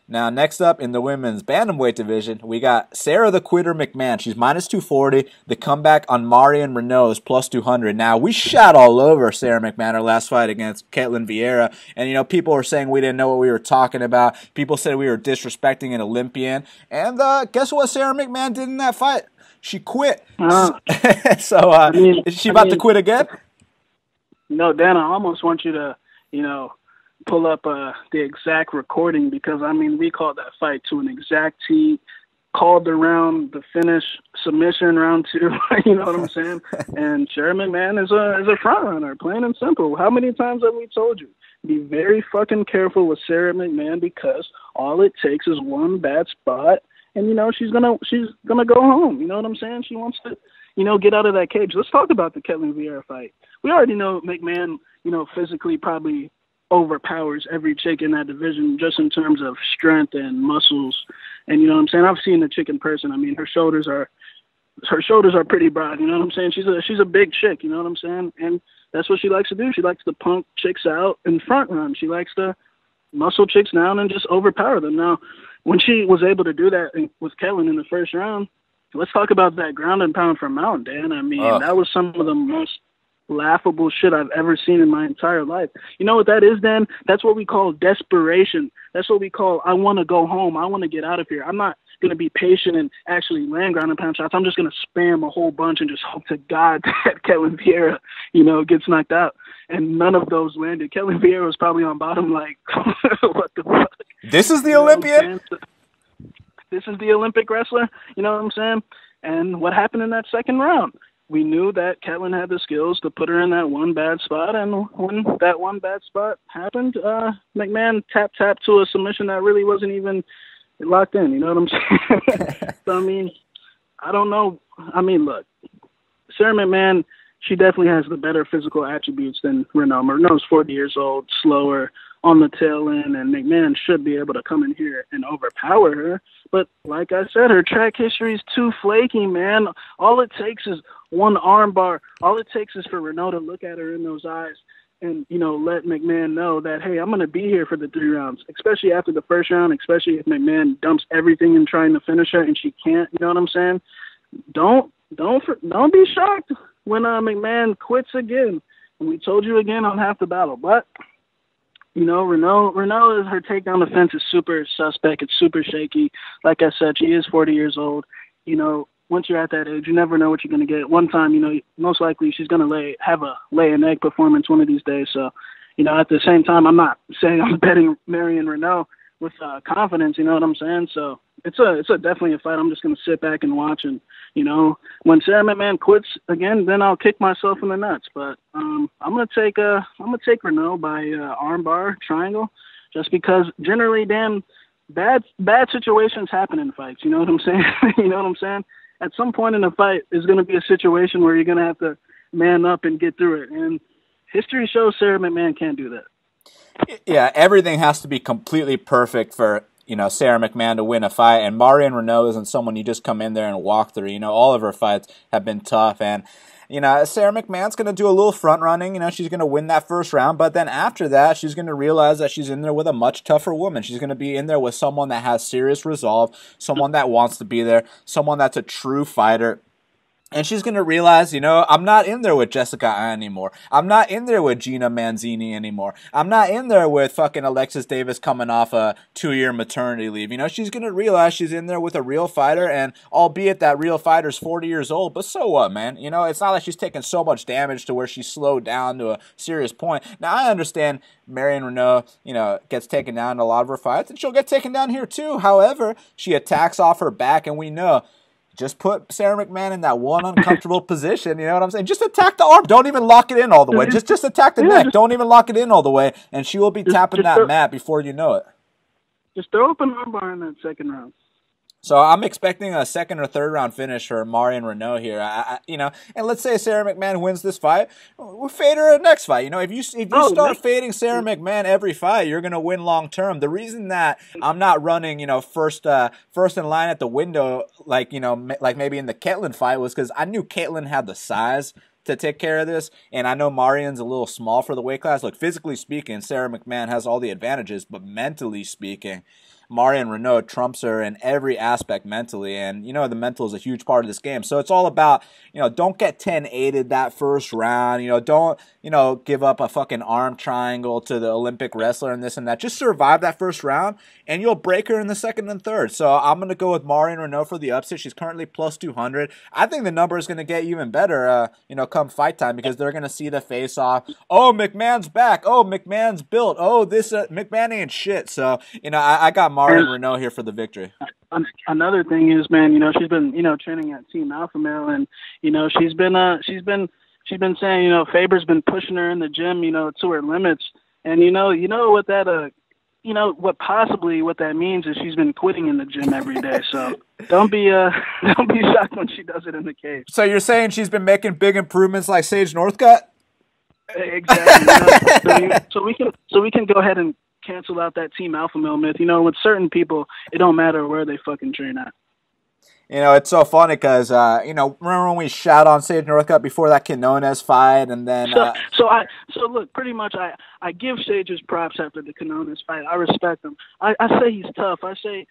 Now, next up in the women's bantamweight division, we got Sara the Quitter McMann. She's minus 240. The comeback on Marion Reneau is plus 200. Now, we shot all over Sara McMann her last fight against Ketlen Vieira. And, people were saying we didn't know what we were talking about. People said we were disrespecting an Olympian. And guess what Sara McMann did in that fight? She quit. So, is she about to quit again? Dan, I almost want you to, pull up the exact recording because, we called that fight to an exact T, called around the finish submission round 2, you know what I'm saying? And Sara McMann is a front runner, plain and simple. How many times have we told you? Be very fucking careful with Sara McMann because all it takes is one bad spot and, she's gonna go home. You know what I'm saying? She wants to, get out of that cage. Let's talk about the Kelleher Vieira fight. We already know McMann, physically probably overpowers every chick in that division just in terms of strength and muscles. And you know what I'm saying? I've seen the chick in person. Her shoulders are pretty broad. You know what I'm saying? She's a big chick. You know what I'm saying? And that's what she likes to do. She likes to punk chicks out and front run. She likes to muscle chicks down and just overpower them. Now, when she was able to do that with Kelleher in the first round, let's talk about that ground and pound from Mount, Dan. That was some of the most laughable shit I've ever seen in my entire life. You know what that is, Dan? That's what we call desperation. That's what we call, I want to go home. I want to get out of here. I'm not going to be patient and actually land ground and pound shots. I'm just going to spam a whole bunch and just hope to God that Kelleher Vieira, gets knocked out. And none of those landed. Kelleher Vieira was probably on bottom like, what the fuck? This is the Olympian? This is the Olympic wrestler? You know what I'm saying? And what happened in that second round? We knew that Kelleher had the skills to put her in that one bad spot, and when that one bad spot happened, McMann tapped to a submission that really wasn't even locked in. You know what I'm saying? So, I don't know. Look, Sara McMann, she definitely has the better physical attributes than Reneau. Reneau's 40 years old, slower, on the tail end, and McMann should be able to come in here and overpower her. But like I said, her track history is too flaky, man. All it takes is one arm bar. All it takes is for Reneau to look at her in those eyes and, let McMann know that, hey, I'm going to be here for the 3 rounds, especially after the first round, especially if McMann dumps everything in trying to finish her and she can't, you know what I'm saying? Don't be shocked when McMann quits again. And we told you again on Half the Battle, but Reneau is her takedown defense is super suspect. It's super shaky. Like I said, she is 40 years old. Once you're at that age, you never know what you're going to get. One time, most likely she's going to have a lay an egg performance one of these days. So, at the same time, I'm not saying I'm betting Marion Reneau with confidence. You know what I'm saying? So it's definitely a fight. I'm just going to sit back and watch. And when Sara McMann quits again, then I'll kick myself in the nuts. But I'm going to take Reneau by armbar triangle, just because generally, damn, bad situations happen in fights. You know what I'm saying? You know what I'm saying? At some point in the fight, there's going to be a situation where you're going to have to man up and get through it. And history shows Sara McMann can't do that. Yeah, everything has to be completely perfect for Sara McMann to win a fight, and Marion Reneau isn't someone you just come in there and walk through. All of her fights have been tough, and Sara McMann's going to do a little front running. She's going to win that first round, but then after that, she's going to realize that she's in there with a much tougher woman. She's going to be in there with someone that has serious resolve, someone that wants to be there, someone that's a true fighter. And she's going to realize, I'm not in there with Jessica anymore. I'm not in there with Gina Manzini anymore. I'm not in there with fucking Alexis Davis coming off a 2-year maternity leave. She's going to realize she's in there with a real fighter, and albeit that real fighter's 40 years old, but so what, man? It's not like she's taking so much damage to where she's slowed down to a serious point. Now, I understand Marion Reneau, gets taken down in a lot of her fights, and she'll get taken down here too. However, she attacks off her back, and we know, just put Sara McMann in that one uncomfortable position, you know what I'm saying? Just attack the arm. Don't even lock it in all the way. Just attack the neck. Don't even lock it in all the way, and she will be tapping that mat before you know it. Just throw up an armbar in that second round. So I'm expecting a second or third round finish for Marion Reneau here. And let's say Sara McMann wins this fight, we'll fade her in the next fight. If you start fading Sara McMann every fight, you're gonna win long term. The reason that I'm not running, first in line at the window, like maybe in the Caitlyn fight, was because I knew Caitlyn had the size to take care of this, and I know Marion's a little small for the weight class. Look, physically speaking, Sara McMann has all the advantages, but mentally speaking, Marion Reneau trumps her in every aspect mentally. And, you know, the mental is a huge part of this game. So it's all about, you know, don't get 10-8'd that first round. You know, don't, you know, give up a fucking arm triangle to the Olympic wrestler and this and that. Just survive that first round, and you'll break her in the second and third. So I'm going to go with Marion Reneau for the upset. She's currently plus 200. I think the number is going to get even better, you know, come fight time, because they're going to see the face-off. Oh, McMann's back. Oh, McMann's built. Oh, this McMann ain't shit. So, you know, I got Marion Reneau here for the victory. Another thing is, man, you know, she's been, you know, training at Team Alpha Male, and, you know, she's been saying, you know, Faber's been pushing her in the gym, you know, to her limits. And, you know what that, you know, what that means is she's been quitting in the gym every day. So don't be shocked when she does it in the cage. So you're saying she's been making big improvements like Sage Northcutt? Exactly. You know? So we can go ahead and cancel out that Team Alpha Male myth. You know, with certain people, it don't matter where they fucking train at. You know, it's so funny because, you know, remember when we shot on Sage Northcutt before that Quinones fight, and then... So look, pretty much I give Sage his props after the Quinones fight. I respect him. I say he's tough. I say,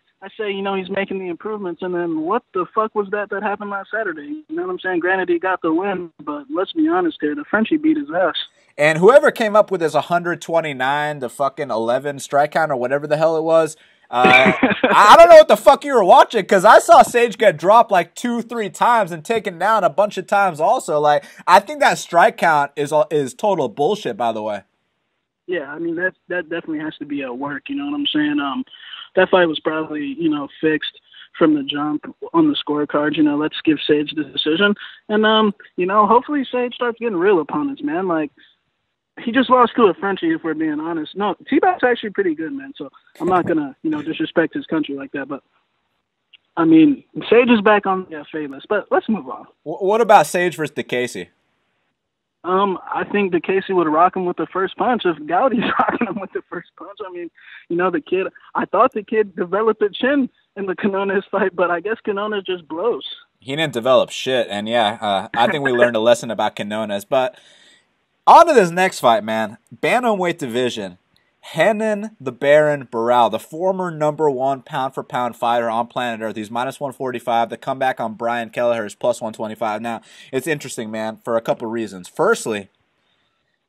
you know, he's making the improvements, and then what the fuck was that happened last Saturday? You know what I'm saying? Granted, he got the win, but let's be honest here, the Frenchie beat his ass. And whoever came up with his 129 to fucking 11 strike count or whatever the hell it was... I don't know what the fuck you were watching, because I saw Sage get dropped like 2-3 times and taken down a bunch of times also. Like, I think that strike count is total bullshit, by the way. Yeah, I mean, that definitely has to be at work, you know what I'm saying? That fight was probably, you know, fixed from the jump on the scorecard. You know, let's give Sage the decision. And, you know, hopefully Sage starts getting real opponents, man. Like, he just lost to a Frenchie, if we're being honest. No, T-Bag's actually pretty good, man. So I'm not going to, you know, disrespect his country like that. But, I mean, Sage is back on the FA list. But let's move on. What about Sage versus DeCasey? I think DeCasey would rock him with the first punch if Gowdy's rocking him with the first punch. I mean, you know, I thought the kid developed a chin in the Quinones fight, but I guess Quinones just blows. He didn't develop shit. And, yeah, I think we learned a lesson about Quinones. But... on to this next fight, man. Bantamweight division. Renan the Baron Barao, the former #1 pound-for-pound fighter on planet Earth. He's minus 145. The comeback on Brian Kelleher is plus 125. Now, it's interesting, man, for a couple reasons. Firstly,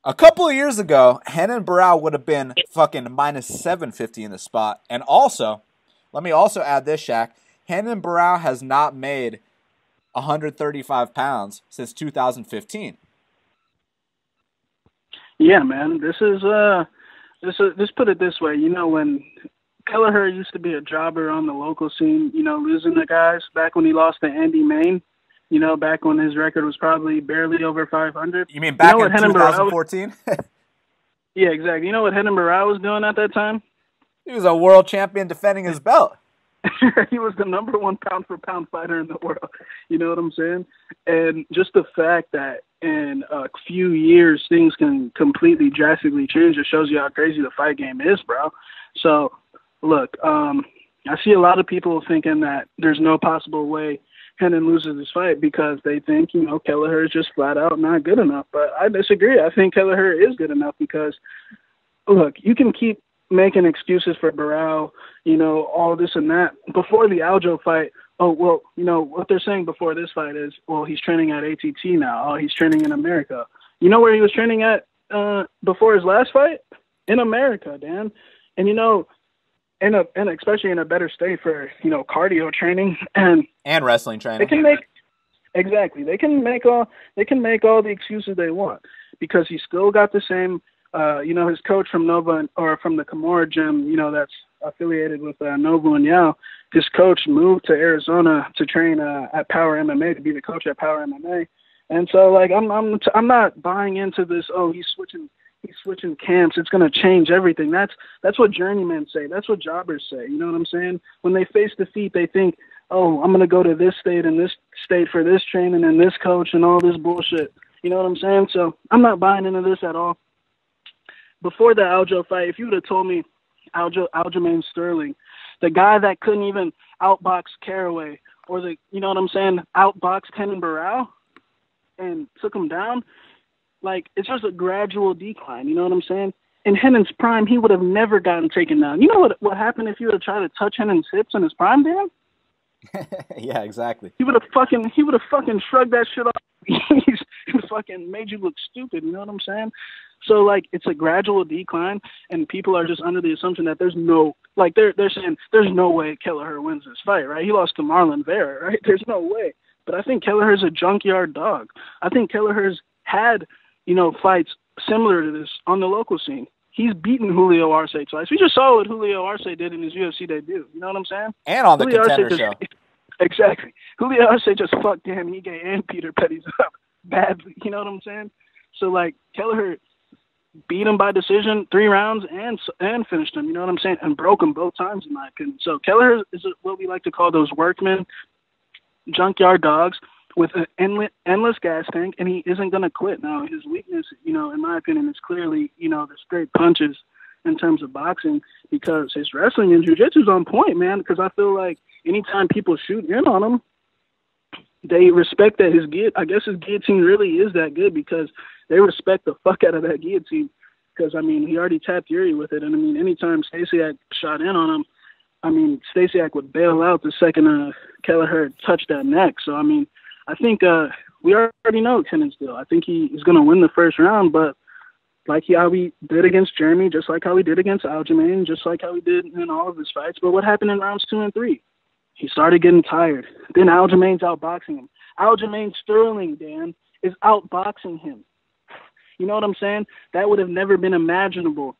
a couple of years ago, Renan Barao would have been fucking minus 750 in the spot. And also, let me also add this, Shaq. Renan Barao has not made 135 pounds since 2015. Yeah, man. This put it this way. You know, when Kelleher used to be a jobber on the local scene, you know, losing the guys back when he lost to Andy Main, you know, back when his record was probably barely over 500. You mean back in 2014? Yeah, exactly. You know what Renan Barao was doing at that time? He was a world champion defending his belt. He was the #1 pound-for-pound fighter in the world. You know what I'm saying? And just the fact that in a few years things can completely drastically change, it shows you how crazy the fight game is, bro. So, look, I see a lot of people thinking that there's no possible way Renan loses this fight because they think, you know, Kelleher is just flat out not good enough. But I disagree. I think Kelleher is good enough because, look, you can keep making excuses for Barao, you know, all this and that. Before the Aljo fight, oh, well, you know, what they're saying before this fight is, well, he's training at ATT now. Oh, he's training in America. You know where he was training at before his last fight? In America, Dan. And, you know, and especially in a better state for, you know, cardio training and wrestling training. They can make all the excuses they want because he's still got the same you know, his coach from Nova or from the Kimura gym, you know, that's affiliated with Nova and Yao, his coach moved to Arizona to train at Power MMA, to be the coach at Power MMA. And so, like, I'm not buying into this, oh, he's switching camps, it's going to change everything. That's what journeymen say. That's what jobbers say. You know what I'm saying? When they face defeat, they think, oh, I'm going to go to this state and this state for this training and this coach and all this bullshit. You know what I'm saying? So I'm not buying into this at all. Before the Aljo fight, if you would have told me Aljamain Sterling, the guy that couldn't even outbox Caraway or you know what I'm saying, outbox Renan Barao and took him down, like, it's just a gradual decline. You know what I'm saying? in Renan's prime, he would have never gotten taken down. You know what happened if you would have tried to touch Renan's hips in his prime, Dan? Yeah, exactly. He would have fucking shrugged that shit off. He fucking made you look stupid. You know what I'm saying? So like, it's a gradual decline, and people are just under the assumption that there's no, like, they're saying there's no way Kelleher wins this fight, right? He lost to Marlon Vera, right? There's no way. But I think Kelleher's a junkyard dog. I think Kelleher's had, fights similar to this on the local scene. He's beaten Julio Arce twice. We just saw what Julio Arce did in his UFC debut. You know what I'm saying? And on the Julio Contender Show. Exactly. Julio Arce just fucked Dan Ige and Peter Petty's up badly. You know what I'm saying? So, like, Kelleher beat him by decision 3 rounds and finished him. You know what I'm saying? And broke him both times, in my opinion. So Kelleher is what we like to call those workmen, junkyard dogs with an endless gas tank, and he isn't going to quit. Now, his weakness, in my opinion, is clearly, the straight punches in terms of boxing, because his wrestling and jiu-jitsu is on point, man, because I feel like anytime people shoot in on him, they respect that his guillotine really is that good, because they respect the fuck out of that guillotine. Because, he already tapped Yuri with it. And, anytime Stasiak shot in on him, Stasiak would bail out the second Kelleher touched that neck. So, I think we already know Kenan's deal. I think he is going to win the first round, but like how he did against Jeremy, just like how he did against Aljamain, just like how he did in all of his fights. But what happened in rounds 2 and 3? He started getting tired. Then Aljamain's outboxing him. Aljamain Sterling, Dan, is outboxing him. You know what I'm saying? That would have never been imaginable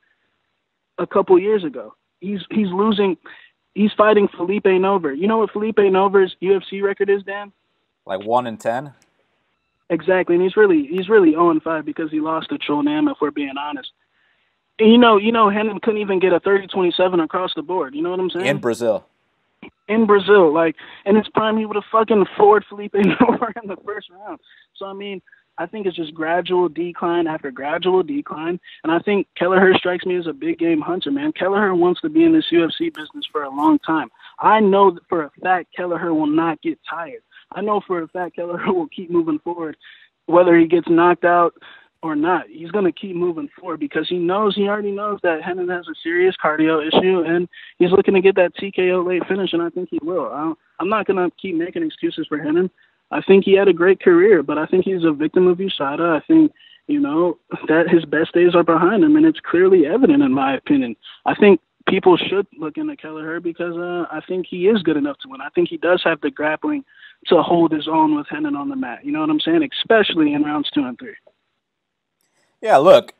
a couple years ago. He's losing. He's fighting Felipe Nover. You know what Felipe Nover's UFC record is, Dan? Like 1-10? Exactly, and he's really 0-5 because he lost to Chonam, if we're being honest. And you know, Renan couldn't even get a 30-27 across the board. You know what I'm saying? In Brazil, like, in his prime, he would have fucking floored Felipe Nover in the first round. So, I think it's just gradual decline after gradual decline. And I think Kelleher strikes me as a big game hunter, man. Kelleher wants to be in this UFC business for a long time. I know that for a fact Kelleher will not get tired. I know for a fact Kelleher will keep moving forward, whether he gets knocked out or not. He's going to keep moving forward because he already knows that Renan has a serious cardio issue, and he's looking to get that TKO late finish, and I think he will. I'm not going to keep making excuses for Renan. I think he had a great career, but I think he's a victim of USADA. I think, that his best days are behind him, and it's clearly evident in my opinion. I think people should look into Kelleher because I think he is good enough to win. I think he does have the grappling to hold his own with Renan on the mat. You know what I'm saying? Especially in rounds 2 and 3. Yeah, look,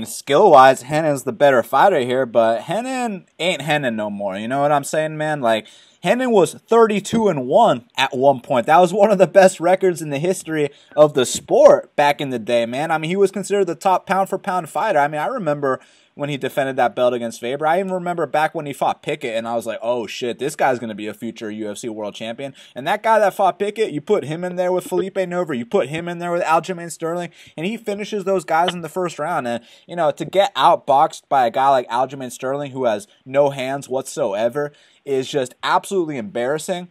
skill-wise, Renan's the better fighter here, but Renan ain't Renan no more. You know what I'm saying, man? Like, Renan was 32-1 at one point. That was one of the best records in the history of the sport back in the day, man. He was considered the top pound-for-pound fighter. I remember when he defended that belt against Faber. I even remember back when he fought Pickett, and I was like, oh, shit, this guy's going to be a future UFC world champion. And that guy that fought Pickett, you put him in there with Felipe Nover, you put him in there with Aljamain Sterling, and he finishes those guys in the first round. And, to get outboxed by a guy like Aljamain Sterling who has no hands whatsoever is just absolutely embarrassing.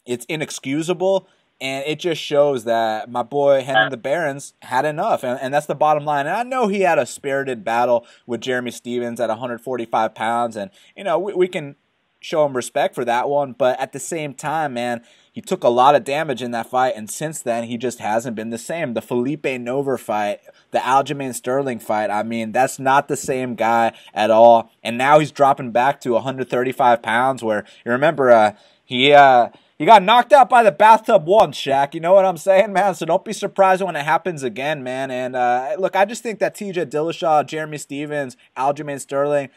It's inexcusable. And it just shows that my boy Renan the Barons had enough, and that's the bottom line. And I know he had a spirited battle with Jeremy Stephens at 145 pounds, and we can show him respect for that one. But at the same time, man, he took a lot of damage in that fight, and since then he just hasn't been the same. The Felipe Nover fight, the Aljamain Sterling fight, that's not the same guy at all. And now he's dropping back to 135 pounds, where you remember he got knocked out by the bathtub once, Shaq. You know what I'm saying, man? So don't be surprised when it happens again, man. And look, I just think that TJ Dillashaw, Jeremy Stephens, Aljamain Sterling,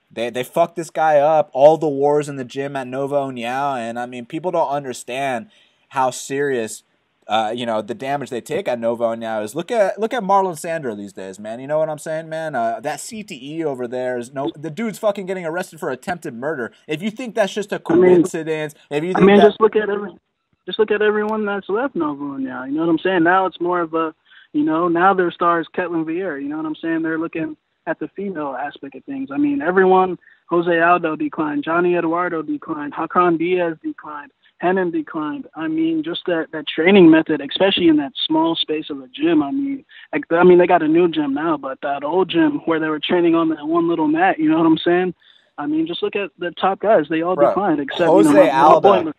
they fucked this guy up. All the wars in the gym at Nova União. And, people don't understand how serious, the damage they take at Nova União is. Look at Marlon Sandro these days, man. You know what I'm saying, man? That CTE over there is the dude's fucking getting arrested for attempted murder. If you think that's just a coincidence, just look at everyone that's left Nova União. You know what I'm saying? Now it's more of a, now their star is Ketlin Vieira. You know what I'm saying? They're looking at the female aspect of things. Everyone, Jose Aldo declined, Johnny Eduardo declined, Hakan Diaz declined. Renan declined. I mean, just that training method, especially in that small space of a gym. I mean, they got a new gym now, but that old gym where they were training on that one little mat, you know what I'm saying? I mean, just look at the top guys. They all declined, except Jose Aldo. boy.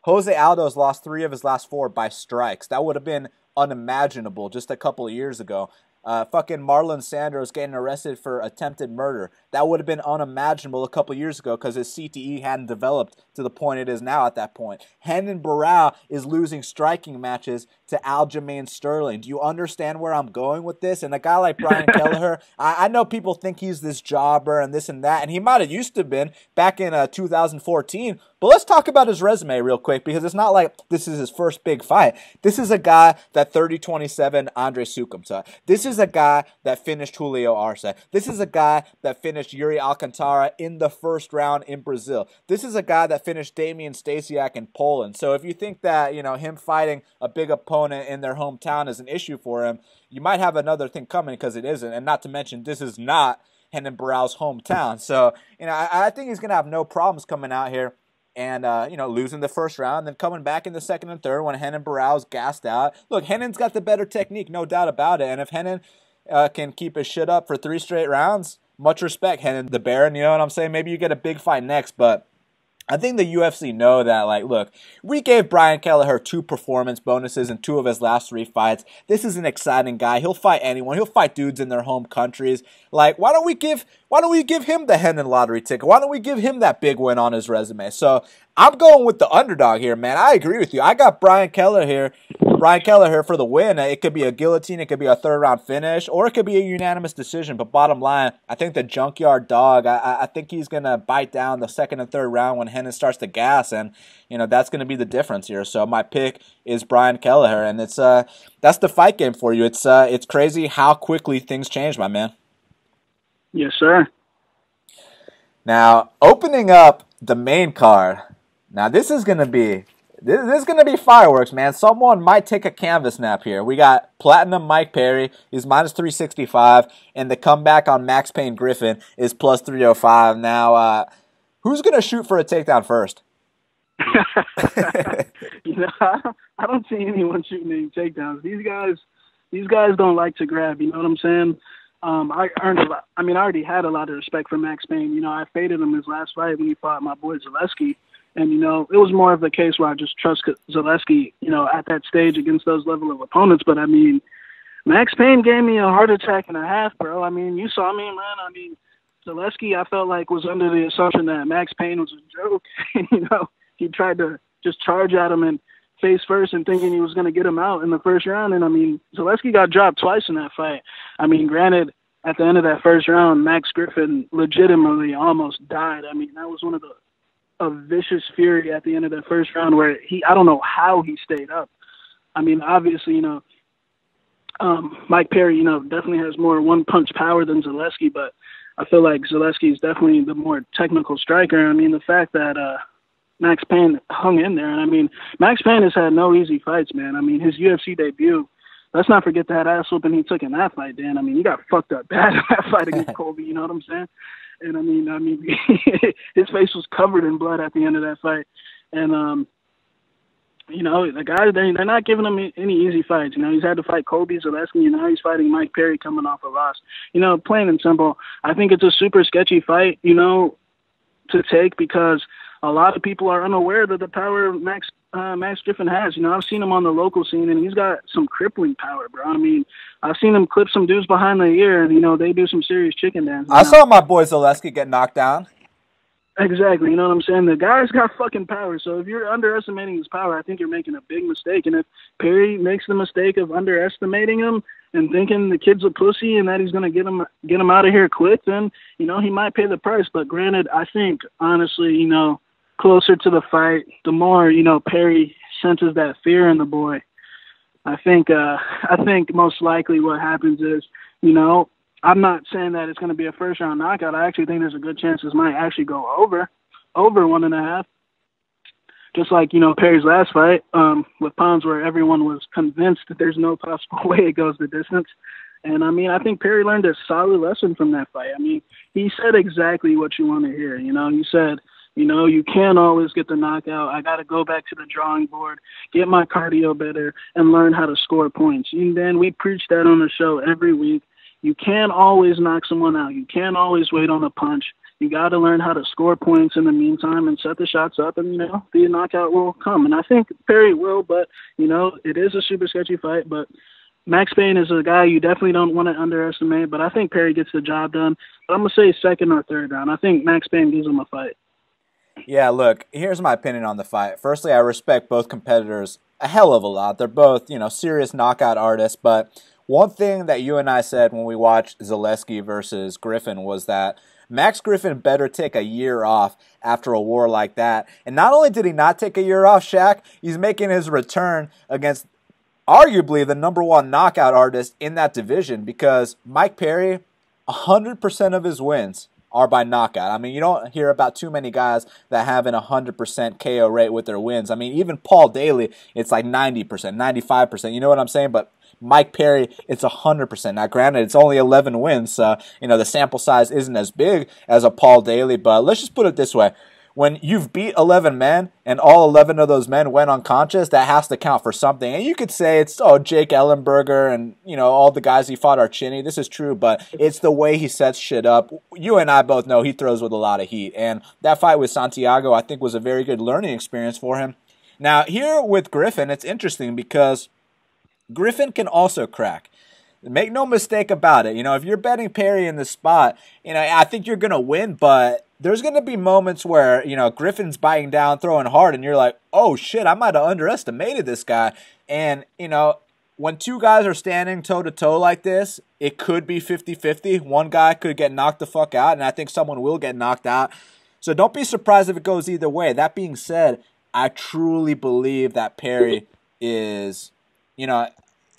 Jose Aldo's lost 3 of his last 4 by strikes. That would have been unimaginable just a couple of years ago. Fucking Marlon Sanders getting arrested for attempted murder. That would have been unimaginable a couple years ago because his CTE hadn't developed to the point it is now at that point. Renan Barao is losing striking matches to Aljamain Sterling. Do you understand where I'm going with this? And a guy like Brian Kelleher, I know people think he's this jobber and this and that, and he might have used to have been back in 2014, but let's talk about his resume real quick because it's not like this is his first big fight. This is a guy that 30-27 Andre Sukumta. This is a guy that finished Julio Arce. This is a guy that finished Yuri Alcantara in the first round in Brazil. This is a guy that finished Damian Stasiak in Poland. So if you think that, him fighting a big opponent in their hometown is an issue for him, you might have another thing coming because it isn't. And not to mention, this is not Renan Barao's hometown. So, I think he's going to have no problems coming out here and, losing the first round, then coming back in the second and third when Renan Barao's gassed out. Look, Renan's got the better technique, no doubt about it. And if Renan can keep his shit up for 3 straight rounds, much respect, Renan the Baron, you know what I'm saying? Maybe you get a big fight next, but I think the UFC know that, look, we gave Brian Kelleher 2 performance bonuses in 2 of his last 3 fights. This is an exciting guy. He'll fight anyone. He'll fight dudes in their home countries. Why don't we give him the Renan lottery ticket? Why don't we give him that big win on his resume? So I'm going with the underdog here, man. I agree with you. I got Brian Kelleher here for the win. It could be a guillotine, it could be a 3rd-round finish, or it could be a unanimous decision. But bottom line, I think the junkyard dog, I think he's going to bite down the 2nd and 3rd round when Renan starts to gas, and that's going to be the difference here. So my pick is Brian Kelleher, and it's that's the fight game for you. It's crazy how quickly things change, my man. Yes, sir. Now, opening up the main card. Now, this is going to be fireworks, man. Someone might take a canvas nap here. We got Platinum Mike Perry. He's minus 365. And the comeback on Max Payne Griffin is plus 305. Now, who's going to shoot for a takedown first? I don't see anyone shooting any takedowns. These guys don't like to grab, you know what I'm saying? I already had a lot of respect for Max Payne. I faded him his last fight when he fought my boy Zaleski. And, it was more of the case where I just trust Zaleski, at that stage against those level of opponents. But, Max Payne gave me a heart attack and a half, bro. You saw me, man. Zaleski, I felt like, was under the assumption that Max Payne was a joke. And, he tried to just charge at him and face first and thinking he was going to get him out in the first round. And, Zaleski got dropped twice in that fight. Granted, at the end of that first round, Max Griffin legitimately almost died. That was one of a vicious fury at the end of that first round where I don't know how he stayed up. Obviously, Mike Perry, definitely has more one-punch power than Zaleski, but I feel like Zaleski is definitely the more technical striker. The fact that Max Payne hung in there, and Max Payne has had no easy fights, man. His UFC debut, let's not forget that ass whooping he took in that fight, Dan. He got fucked up bad in that fight against Colby, you know what I'm saying? And his face was covered in blood at the end of that fight. And, the guys, they're not giving him any easy fights. He's had to fight Colby, Zaleski, and now he's fighting Mike Perry coming off a loss. Plain and simple, I think it's a super sketchy fight, to take because a lot of people are unaware of the power Max Griffin has. I've seen him on the local scene, and he's got some crippling power, bro. I've seen him clip some dudes behind the ear, and, they do some serious chicken dance. I saw my boy Zaleski get knocked down. Exactly, you know what I'm saying? The guy's got fucking power, so if you're underestimating his power, I think you're making a big mistake. And if Perry makes the mistake of underestimating him and thinking the kid's a pussy and that he's going to get him out of here quick, then, he might pay the price. But granted, I think, honestly, closer to the fight, the more, Perry senses that fear in the boy. I think most likely what happens is, I'm not saying that it's going to be a first-round knockout. I actually think there's a good chance this might actually go over 1.5. Just like, Perry's last fight with Pons where everyone was convinced that there's no possible way it goes the distance. And, I think Perry learned a solid lesson from that fight. He said exactly what you want to hear. He said, You know, you can't always get the knockout. I got to go back to the drawing board, get my cardio better, and learn how to score points. And then we preach that on the show every week. You can't always knock someone out. You can't always wait on a punch. You got to learn how to score points in the meantime and set the shots up, and, you know, the knockout will come. And I think Perry will, but, you know, it is a super sketchy fight. But Max Payne is a guy you definitely don't want to underestimate, but I think Perry gets the job done. But I'm going to say second or third round. I think Max Payne gives him a fight. Yeah, look, here's my opinion on the fight. Firstly, I respect both competitors a hell of a lot. They're both, you know, serious knockout artists. But one thing that you and I said when we watched Zaleski versus Griffin was that Max Griffin better take a year off after a war like that. And not only did he not take a year off, Shaq, he's making his return against arguably the #1 knockout artist in that division, because Mike Perry, 100% of his wins are by knockout. I mean, you don't hear about too many guys that have an 100% KO rate with their wins. I mean, even Paul Daly, it's like 90%, 95%. You know what I'm saying? But Mike Perry, it's 100%. Now, granted, it's only 11 wins. You know, the sample size isn't as big as a Paul Daly. But let's just put it this way. When you've beat 11 men and all 11 of those men went unconscious, that has to count for something. And you could say it's, Jake Ellenberger and, you know, all the guys he fought are chinny. This is true, but it's the way he sets shit up. You and I both know he throws with a lot of heat. And that fight with Santiago, I think, was a very good learning experience for him. Now, here with Griffin, it's interesting because Griffin can also crack. Make no mistake about it. You know, if you're betting Perry in the spot, you know, I think you're going to win, but there's going to be moments where, you know, Griffin's biting down, throwing hard, and you're like, oh, shit, I might have underestimated this guy. And, you know, when two guys are standing toe-to-toe like this, it could be 50-50. One guy could get knocked the fuck out, and I think someone will get knocked out. So don't be surprised if it goes either way. That being said, I truly believe that Perry is, you know,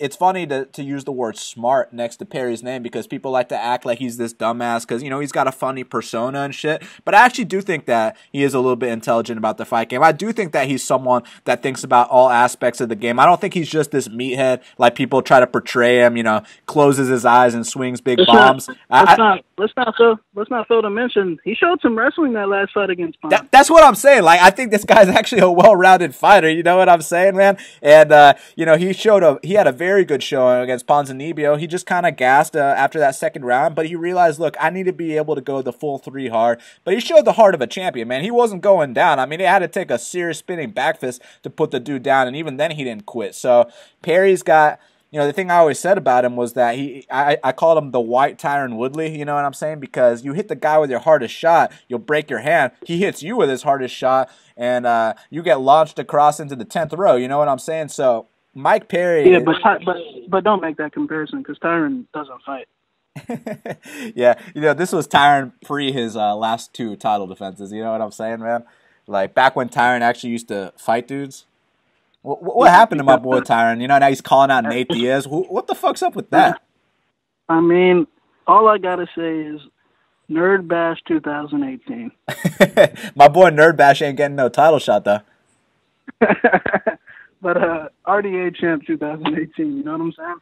it's funny to use the word smart next to Perry's name because people like to act like he's this dumbass because, you know, he's got a funny persona and shit. But I actually do think that he is a little bit intelligent about the fight game. I do think that he's someone that thinks about all aspects of the game. I don't think he's just this meathead like people try to portray him, you know, closes his eyes and swings big bombs. Let's not fail to mention he showed some wrestling that last fight against Pond. That's what I'm saying. Like, I think this guy's actually a well-rounded fighter. You know what I'm saying, man? And you know, he had a very good showing against Ponzinibbio. He just kind of gassed after that second round, but he realized, look, I need to be able to go the full 3 hard. But he showed the heart of a champion, man. He wasn't going down. I mean, he had to take a serious spinning back fist to put the dude down, and even then he didn't quit. So Perry's got, you know, the thing I always said about him was that I called him the white Tyron Woodley, you know what I'm saying? Because you hit the guy with your hardest shot, you'll break your hand. He hits you with his hardest shot, and you get launched across into the 10th row, you know what I'm saying? So Mike Perry... Yeah, but don't make that comparison because Tyron doesn't fight. Yeah, you know, this was Tyron pre his last 2 title defenses, you know what I'm saying, man? Like, back when Tyron actually used to fight dudes. What happened to my boy Tyron? You know, now he's calling out Nate Diaz. What the fuck's up with that? I mean, all I got to say is Nerd Bash 2018. My boy Nerd Bash ain't getting no title shot, though. But RDA champ 2018, you know what I'm saying?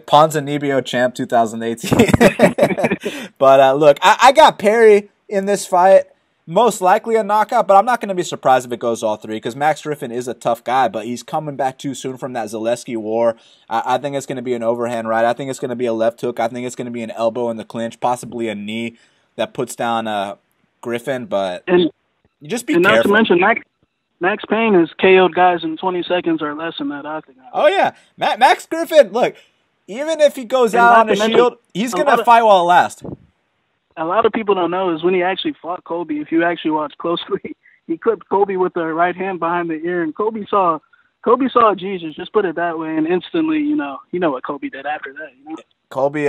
Ponzinibbio champ 2018. But look, I got Perry in this fight. Most likely a knockout, but I'm not going to be surprised if it goes all 3 because Max Griffin is a tough guy, but he's coming back too soon from that Zaleski war. I think it's going to be an overhand right. I think it's going to be a left hook. I think it's going to be an elbow in the clinch, possibly a knee that puts down Griffin, but you just be careful. Not to mention, Max Payne has KO'd guys in 20 seconds or less in that octagon. Oh, yeah. Max Griffin, look, even if he goes out on the shield, he's going to fight while it lasts. A lot of people don't know is when he actually fought Colby, if you actually watch closely, he clipped Colby with the right hand behind the ear, and Colby saw Jesus, just put it that way, and instantly, you know what Colby did after that. You know? Colby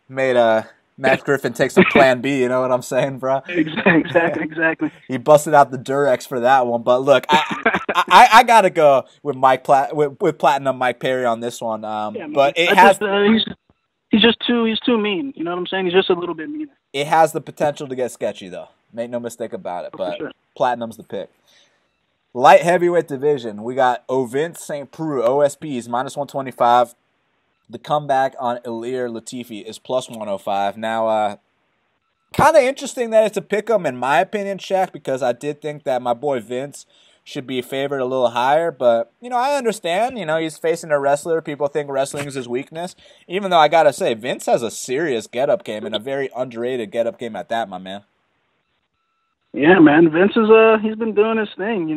made Max Griffin take some Plan B, you know what I'm saying, bro? Exactly. He busted out the Durex for that one, but look, I gotta go with with Platinum Mike Perry on this one. But it has. He's too mean. You know what I'm saying? He's just a little bit meaner. It has the potential to get sketchy, though. Make no mistake about it. But sure, Platinum's the pick. Light heavyweight division. We got Ovince St. Preux, OSPs, -125. The comeback on Ilir Latifi is +105. Now, Kind of interesting that it's a pick-em in my opinion, Shaq, because I did think that my boy Vince should be favored a little higher. But, I understand. He's facing a wrestler. People think wrestling is his weakness. Even though I got to say, Vince has a serious get-up game and a very underrated get-up game at that, my man. Yeah, man. Vince he's been doing his thing,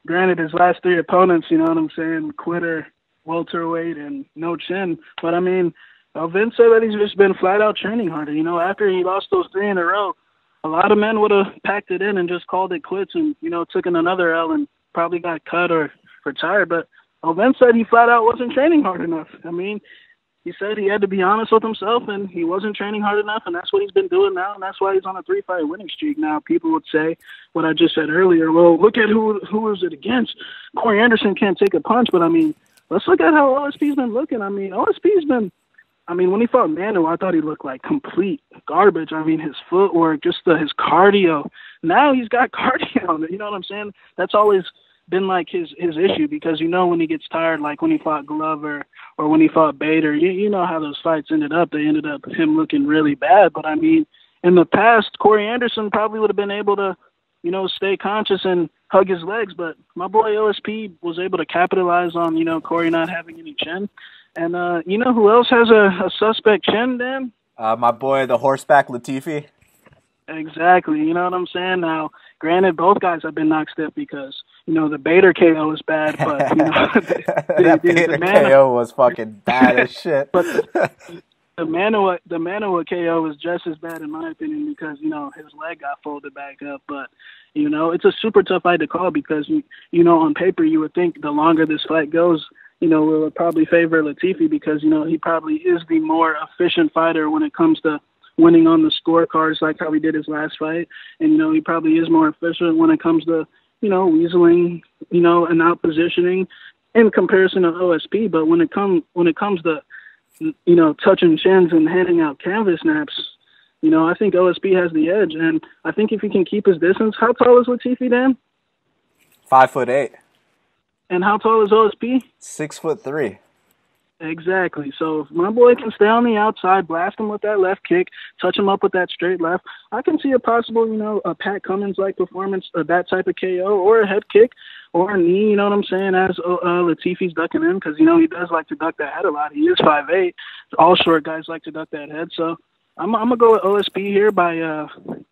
Granted, his last 3 opponents, you know what I'm saying, quitter, welterweight, and no chin. But, Vince said that he's just been flat-out training harder. After he lost those 3 in a row, a lot of men would have packed it in and just called it quits and, took in another L and probably got cut or retired. But Vince said he flat-out wasn't training hard enough. He said he had to be honest with himself, and he wasn't training hard enough, and that's what he's been doing now, and that's why he's on a 3-fight winning streak now. People would say what I just said earlier. Well, look at who is it against. Corey Anderson can't take a punch, but, let's look at how OSP's been looking. OSP's been – when he fought Manu, I thought he looked like complete garbage. His footwork, just his cardio. Now he's got cardio. You know what I'm saying? That's always been like his issue because when he gets tired, like when he fought Glover or when he fought Bader, you know how those fights ended up. They ended up him looking really bad. But in the past, Corey Anderson probably would have been able to, stay conscious and hug his legs. But my boy OSP was able to capitalize on, Corey not having any chin. And who else has a suspect chin, Dan? My boy, the horseback Latifi. Exactly. You know what I'm saying? Now, granted, both guys have been knocked stiff because, the Bader KO is bad, but, that Bader KO was fucking bad as shit. But the Manoa KO was just as bad, in my opinion, because, his leg got folded back up. But, it's a super tough fight to call because, on paper, you would think the longer this fight goes, we would probably favor Latifi because, he probably is the more efficient fighter when it comes to winning on the scorecards like how he did his last fight. And, he probably is more efficient when it comes to, weaseling, and out positioning in comparison to OSP. But when it comes to, touching chins and handing out canvas snaps, I think OSP has the edge. And I think if he can keep his distance, how tall is Latifi, Dan? 5'8". And how tall is OSP? 6'3". Exactly. So if my boy can stay on the outside, blast him with that left kick, touch him up with that straight left, I can see a possible, a Pat Cummins-like performance, that type of KO, or a head kick, or a knee, you know what I'm saying, as Latifi's ducking in, because, he does like to duck that head a lot. He is 5'8". All short guys like to duck that head. So I'm going to go with OSP here by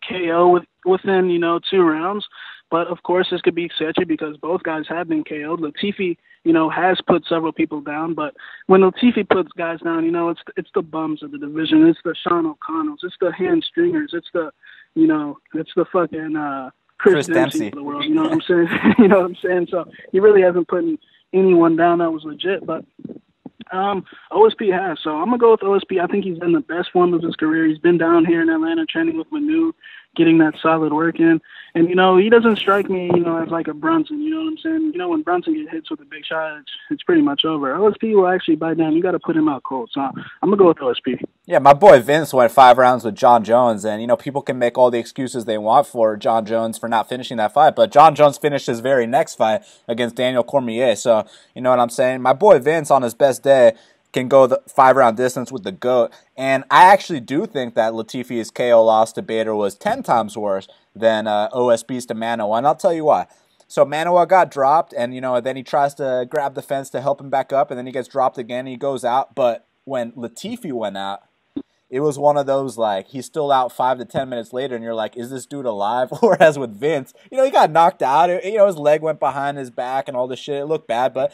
KO within, 2 rounds. But, of course, this could be sketchy because both guys have been KO'd. Latifi, has put several people down. But when Latifi puts guys down, it's the bums of the division. It's the Sean O'Connells. It's the hamstringers. It's the, it's the fucking Chris Dempsey of the world. You know what I'm saying? You know what I'm saying? So he really hasn't put anyone down that was legit. But OSP has. So I'm going to go with OSP. I think he's in the best form of his career. He's been down here in Atlanta training with Reneau, getting that solid work in. And, he doesn't strike me, as like a Brunson, you know what I'm saying? When Brunson gets hits with a big shot, it's pretty much over. OSP will actually bite down. You got to put him out cold. So I'm going to go with OSP. Yeah, my boy Vince went 5 rounds with John Jones. And, people can make all the excuses they want for John Jones for not finishing that fight. But John Jones finished his very next fight against Daniel Cormier. So, you know what I'm saying? My boy Vince, on his best day, can go the 5-round distance with the GOAT. And I actually do think that Latifi's KO loss to Bader was 10 times worse than OSP's to Manoa. And I'll tell you why. So Manoa got dropped, and, then he tries to grab the fence to help him back up, and then he gets dropped again, and he goes out. But when Latifi went out, it was one of those, like, he's still out 5 to 10 minutes later, and you're like, is this dude alive? Whereas with Vince, he got knocked out. His leg went behind his back and all this shit. It looked bad, but,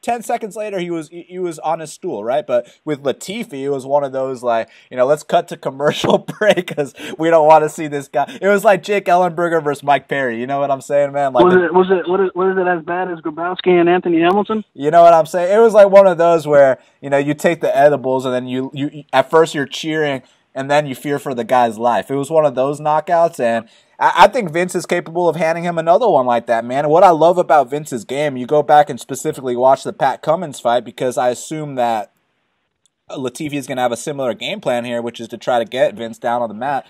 10 seconds later, he was on his stool, right? But with Latifi, it was one of those, like, let's cut to commercial break because we don't want to see this guy. It was like Jake Ellenberger versus Mike Perry. You know what I'm saying, man? Like, was it as bad as Grabowski and Anthony Hamilton? You know what I'm saying? It was like one of those where, you take the edibles and then you at first you're cheering and then you fear for the guy's life. It was one of those knockouts, and I think Vince is capable of handing him another one like that, man. And what I love about Vince's game, you go back and specifically watch the Pat Cummins fight because I assume that Latifi is going to have a similar game plan here, which is to try to get Vince down on the mat.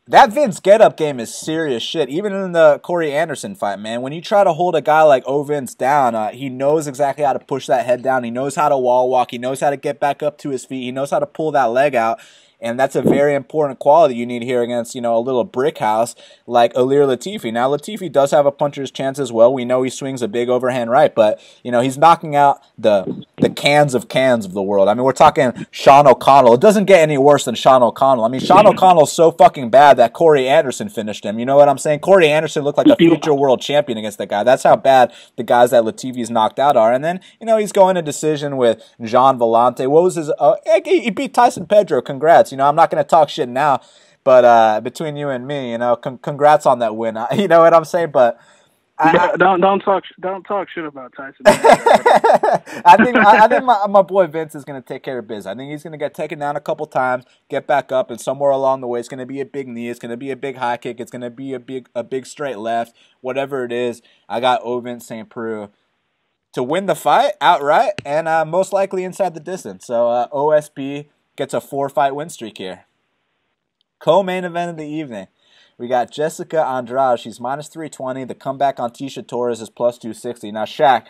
That Vince get-up game is serious shit, even in the Corey Anderson fight, man. When you try to hold a guy like Vince down, he knows exactly how to push that head down. He knows how to wall walk. He knows how to get back up to his feet. He knows how to pull that leg out. And that's a very important quality you need here against, a little brick house like Ilir Latifi. Now, Latifi does have a puncher's chance as well. We know he swings a big overhand right, but, he's knocking out the cans of the world. I mean, we're talking Sean O'Connell. It doesn't get any worse than Sean O'Connell. I mean, Sean O'Connell's so fucking bad that Corey Anderson finished him. You know what I'm saying? Corey Anderson looked like a future world champion against that guy. That's how bad the guys that Latifi's knocked out are. And then, he's going to decision with Jean Vellante. What was his... he beat Tyson Pedro. Congrats. I'm not going to talk shit now, but between you and me, congrats on that win. You know what I'm saying? But don't talk shit about Tyson. I think my boy Vince is going to take care of biz. I think he's going to get taken down a couple times, get back up, and somewhere along the way, it's going to be a big knee, it's going to be a big high kick, it's going to be a big straight left, whatever it is. I got Ovin St. Preux to win the fight outright, and most likely inside the distance. So OSP gets a 4-fight win streak here. Co-main event of the evening. We got Jessica Andrade. She's minus 320. The comeback on Tecia Torres is plus 260. Now, Shaq,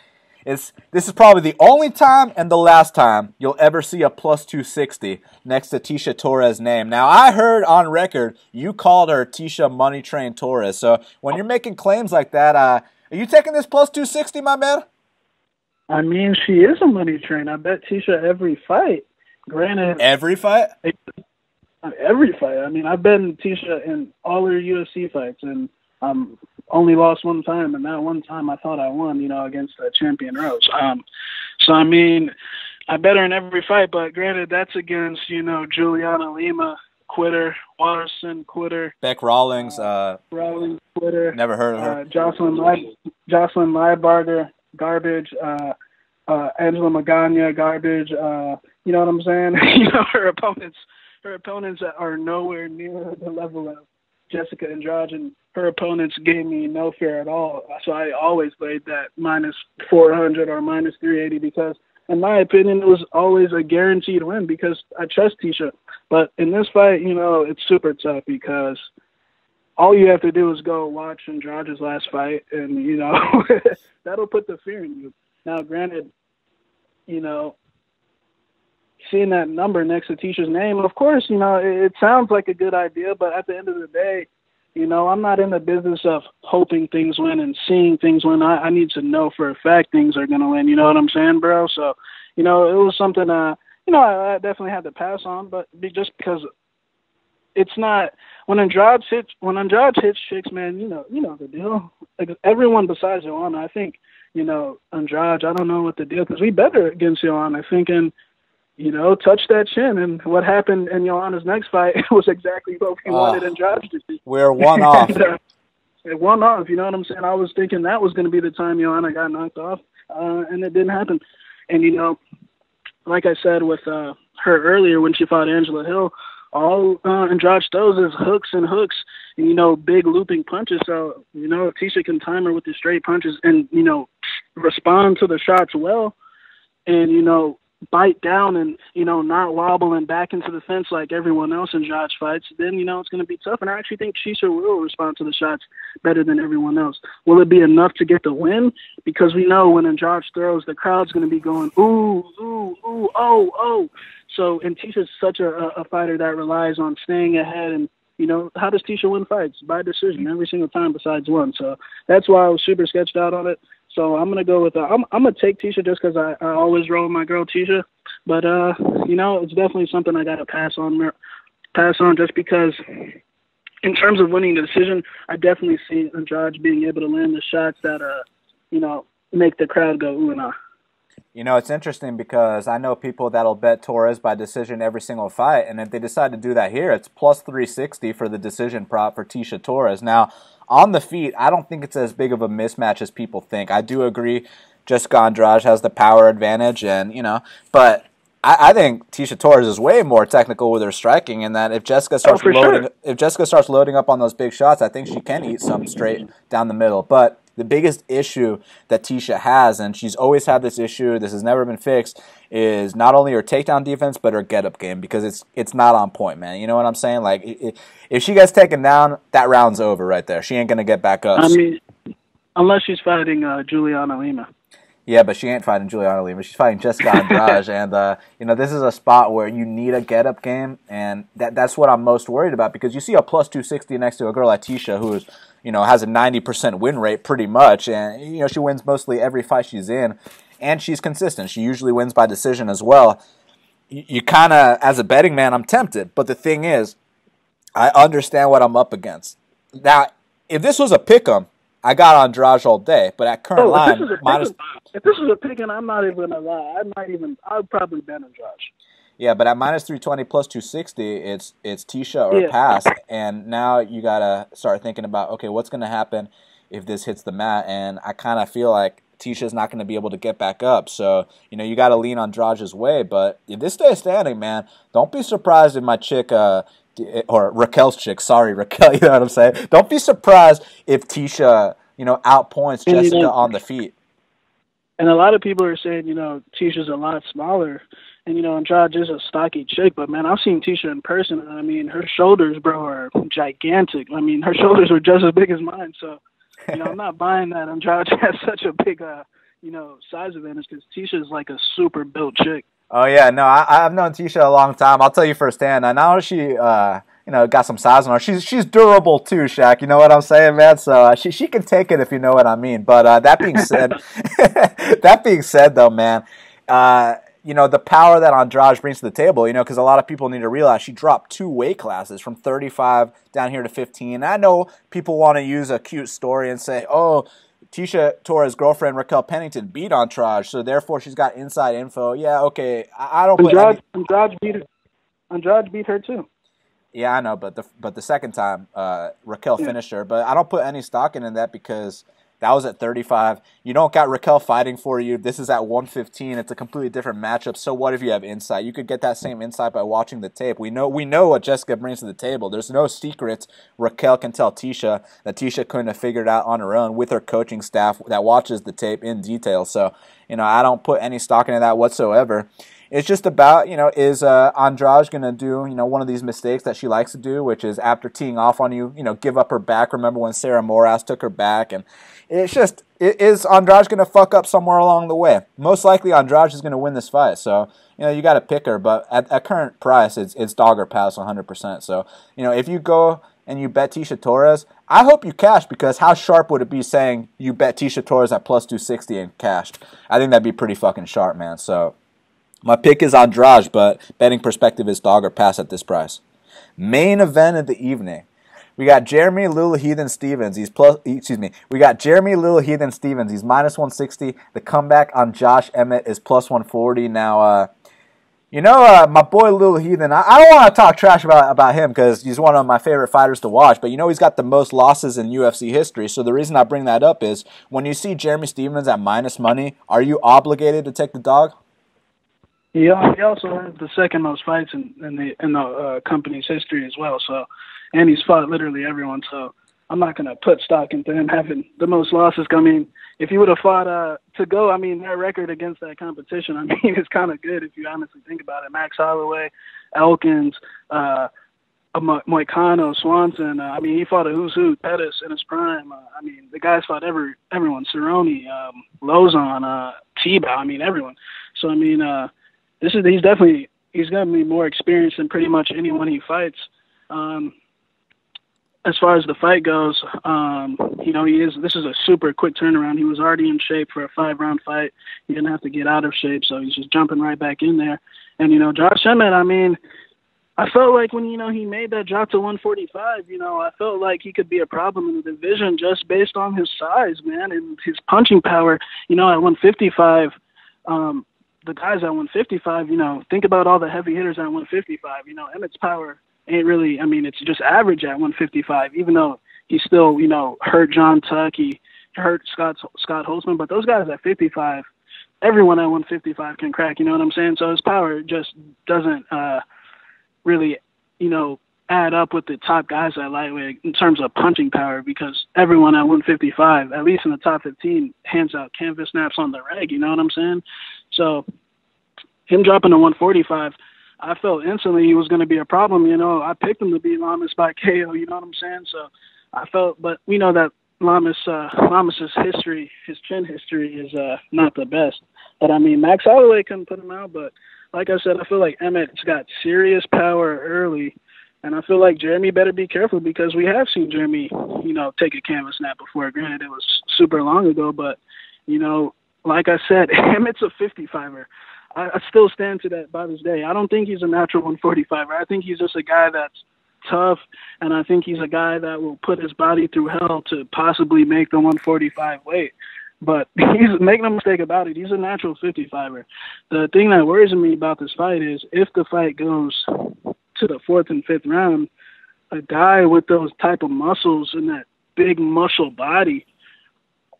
this is probably the only time and the last time you'll ever see a plus 260 next to Tecia Torres' name. Now, I heard on record you called her Tecia Money Train Torres. So when you're making claims like that, are you taking this plus 260, my man? I mean, she is a money train. I bet Tecia every fight. Granted, every fight? Every fight. I mean, I've been Tecia in all her UFC fights, and only lost one time, and that one time I thought I won, against champion Rose. So, I mean, I bet her in every fight, but granted, that's against, Juliana Lima, quitter, Watterson, quitter. Beck Rawlings. Rawlings, quitter. Never heard of her. Jocelyn Liebarger, garbage. Angela Magana, garbage. You know what I'm saying? Her opponents are nowhere near the level of Jessica Andrade, and her opponents gave me no fear at all. So I always played that minus 400 or minus 380 because, in my opinion, it was always a guaranteed win because I trust Tecia. But in this fight, it's super tough because all you have to do is go watch Andrade's last fight, and, that'll put the fear in you. Now, granted, seeing that number next to Ticia's name, of course, it sounds like a good idea, but at the end of the day, I'm not in the business of hoping things win and seeing things win. I need to know for a fact things are going to win. You know what I'm saying, bro? So, it was something, I definitely had to pass on, but just because it's not when Andrade hits chicks, man, you know the deal. Like, everyone besides Joanna, I think, Andrade, I don't know what the deal, because we better against Joanna, thinking, touch that chin. And what happened in Joanna's next fight was exactly what we wanted Andrade to see. We're one off. One off, you know what I'm saying? I was thinking that was going to be the time Joanna got knocked off, and it didn't happen. And, like I said with her earlier when she fought Angela Hill, all Andrade throws is hooks and hooks, and, big looping punches. So, Tecia can time her with the straight punches and, respond to the shots well and, bite down and, not wobble and back into the fence like everyone else in Andrade's fights, then, it's going to be tough. And I actually think Tecia will respond to the shots better than everyone else. Will it be enough to get the win? Because we know when Andrade throws, the crowd's going to be going, ooh, ooh, ooh, oh, oh. So, and Ticia's such a fighter that relies on staying ahead. And, how does Tecia win fights? By decision every single time besides one. So that's why I was super sketched out on it. So I'm going to go with I'm going to take Tecia just because I always roll with my girl Tecia. But, it's definitely something I got to pass on just because in terms of winning the decision, I definitely see Andrade being able to land the shots that, make the crowd go ooh and ah. It's interesting because I know people that'll bet Torres by decision every single fight, and if they decide to do that here, it's plus 360 for the decision prop for Tecia Torres. Now, on the feet, I don't think it's as big of a mismatch as people think. I do agree Jessica Andrade has the power advantage, and but I think Tecia Torres is way more technical with her striking, and that if Jessica starts loading up on those big shots, I think she can eat some straight down the middle. But the biggest issue that Tecia has, and she's always had this issue, this has never been fixed, is not only her takedown defense, but her get-up game, because it's not on point, man. You know what I'm saying? Like, if she gets taken down, that round's over right there. She ain't going to get back up. I mean, unless she's fighting Juliana Lima. Yeah, but she ain't fighting Juliana Lima. She's fighting Jessica Andrade, and this is a spot where you need a get-up game, and that's what I'm most worried about because you see a plus 260 next to a girl like Tecia who is, has a 90% win rate pretty much, and she wins mostly every fight she's in, and she's consistent. She usually wins by decision as well. You kind of, as a betting man, I'm tempted, but the thing is, I understand what I'm up against. Now, if this was a pick'em, I got Andrade all day, but at current line, if this was a pick, and I'm not even gonna lie, I would probably bet Andrade. Yeah, but at minus 320 plus 260, it's Tecia or pass, and now you gotta start thinking about, okay, what's gonna happen if this hits the mat? And I kind of feel like Ticia's not gonna be able to get back up, so you gotta lean Andrade's way. But if this stays standing, man, don't be surprised if my chick. Or Raquel's chick, sorry, Raquel, you know what I'm saying? Don't be surprised if Tecia, outpoints Jessica on the feet. And a lot of people are saying, Ticia's a lot smaller, and, Andrade is a stocky chick, but, man, I've seen Tecia in person, and, I mean, her shoulders, bro, are gigantic. I mean, her shoulders are just as big as mine, so, I'm not buying that Andrade has such a big, size advantage because Ticia's like a super built chick. Oh, yeah, no, I've known Tecia a long time. I'll tell you firsthand. I know she, got some size on her. She's durable too, Shaq. You know what I'm saying, man? So she can take it if you know what I mean. But that being said, though, man, the power that Andrade brings to the table, because a lot of people need to realize she dropped 2 weight classes from 35 down here to 15. I know people want to use a cute story and say, oh, Tecia Torres' girlfriend Raquel Pennington beat Andrade, so therefore she's got inside info. Yeah, okay. I don't. Andrade beat her too. Yeah, I know, but the second time Raquel finished her. But I don't put any stock in that because that was at 35. You don't got Raquel fighting for you. This is at 115. It's a completely different matchup. So what if you have insight? You could get that same insight by watching the tape. We know what Jessica brings to the table. There's no secrets. Raquel can tell Tecia that Tecia couldn't have figured out on her own with her coaching staff that watches the tape in detail. So, I don't put any stock into that whatsoever. It's just about, is Andrade going to do, one of these mistakes that she likes to do, which is after teeing off on you, give up her back. Remember when Sara Moroz took her back? And is Andrade going to fuck up somewhere along the way? Most likely Andrade is going to win this fight. So, you got to pick her. But at current price, it's dog or pass 100%. So, if you go and you bet Tecia Torres, I hope you cash because how sharp would it be saying you bet Tecia Torres at plus 260 and cashed? I think that'd be pretty fucking sharp, man. So my pick is Andrade, but betting perspective is dog or pass at this price. Main event of the evening. We got Jeremy Little Heathen Stevens. We got Jeremy Little Heathen Stevens. He's minus 160. The comeback on Josh Emmett is plus 140. Now, my boy Little Heathen, I don't want to talk trash about him because he's one of my favorite fighters to watch, but he's got the most losses in UFC history. So the reason I bring that up is when you see Jeremy Stevens at minus money, are you obligated to take the dog? Yeah, he also has the second most fights in the company's history as well. So, and he's fought literally everyone. So I'm not gonna put stock into him having the most losses. I mean, if he would have fought to go, I mean, their record against that competition, I mean, it's kind of good if you honestly think about it. Max Holloway, Elkins, Moicano, Swanson. I mean, he fought a who's who, Perez in his prime. I mean, the guy's fought everyone. Cerrone, Lozon, Tebow. I mean, everyone. So I mean. He's going to be more experienced than pretty much anyone he fights. As far as the fight goes, this is a super quick turnaround. He was already in shape for a 5-round fight. He didn't have to get out of shape, so he's just jumping right back in there. And, Josh Emmett, I mean, I felt like when, he made that drop to 145, I felt like he could be a problem in the division just based on his size, man, and his punching power. At 155, the guys at 155, think about all the heavy hitters at 155. Emmett's power ain't really, I mean, it's just average at 155, even though he still, hurt John Tuck, he hurt Scott Holtzman, but those guys at 55, everyone at 155 can crack, you know what I'm saying? So his power just doesn't really, add up with the top guys at lightweight in terms of punching power because everyone at 155, at least in the top 15, hands out canvas snaps on the reg, you know what I'm saying? So him dropping to 145, I felt instantly he was going to be a problem. I picked him to beat Lamas by KO, you know what I'm saying? So I felt, but we know that Lamas's history, his chin history is not the best. But I mean, Max Holloway couldn't put him out. But like I said, I feel like Emmett's got serious power early, and I feel like Jeremy better be careful because we have seen Jeremy, take a canvas snap before. Granted, it was super long ago, but like I said, Emmett's a 55er. I still stand to that by this day. I don't think he's a natural 145er. I think he's just a guy that's tough, and I think he's a guy that will put his body through hell to possibly make the 145 weight. But make no mistake about it, he's a natural 55er. The thing that worries me about this fight is if the fight goes to the 4th and 5th round, a guy with those type of muscles and that big muscle body,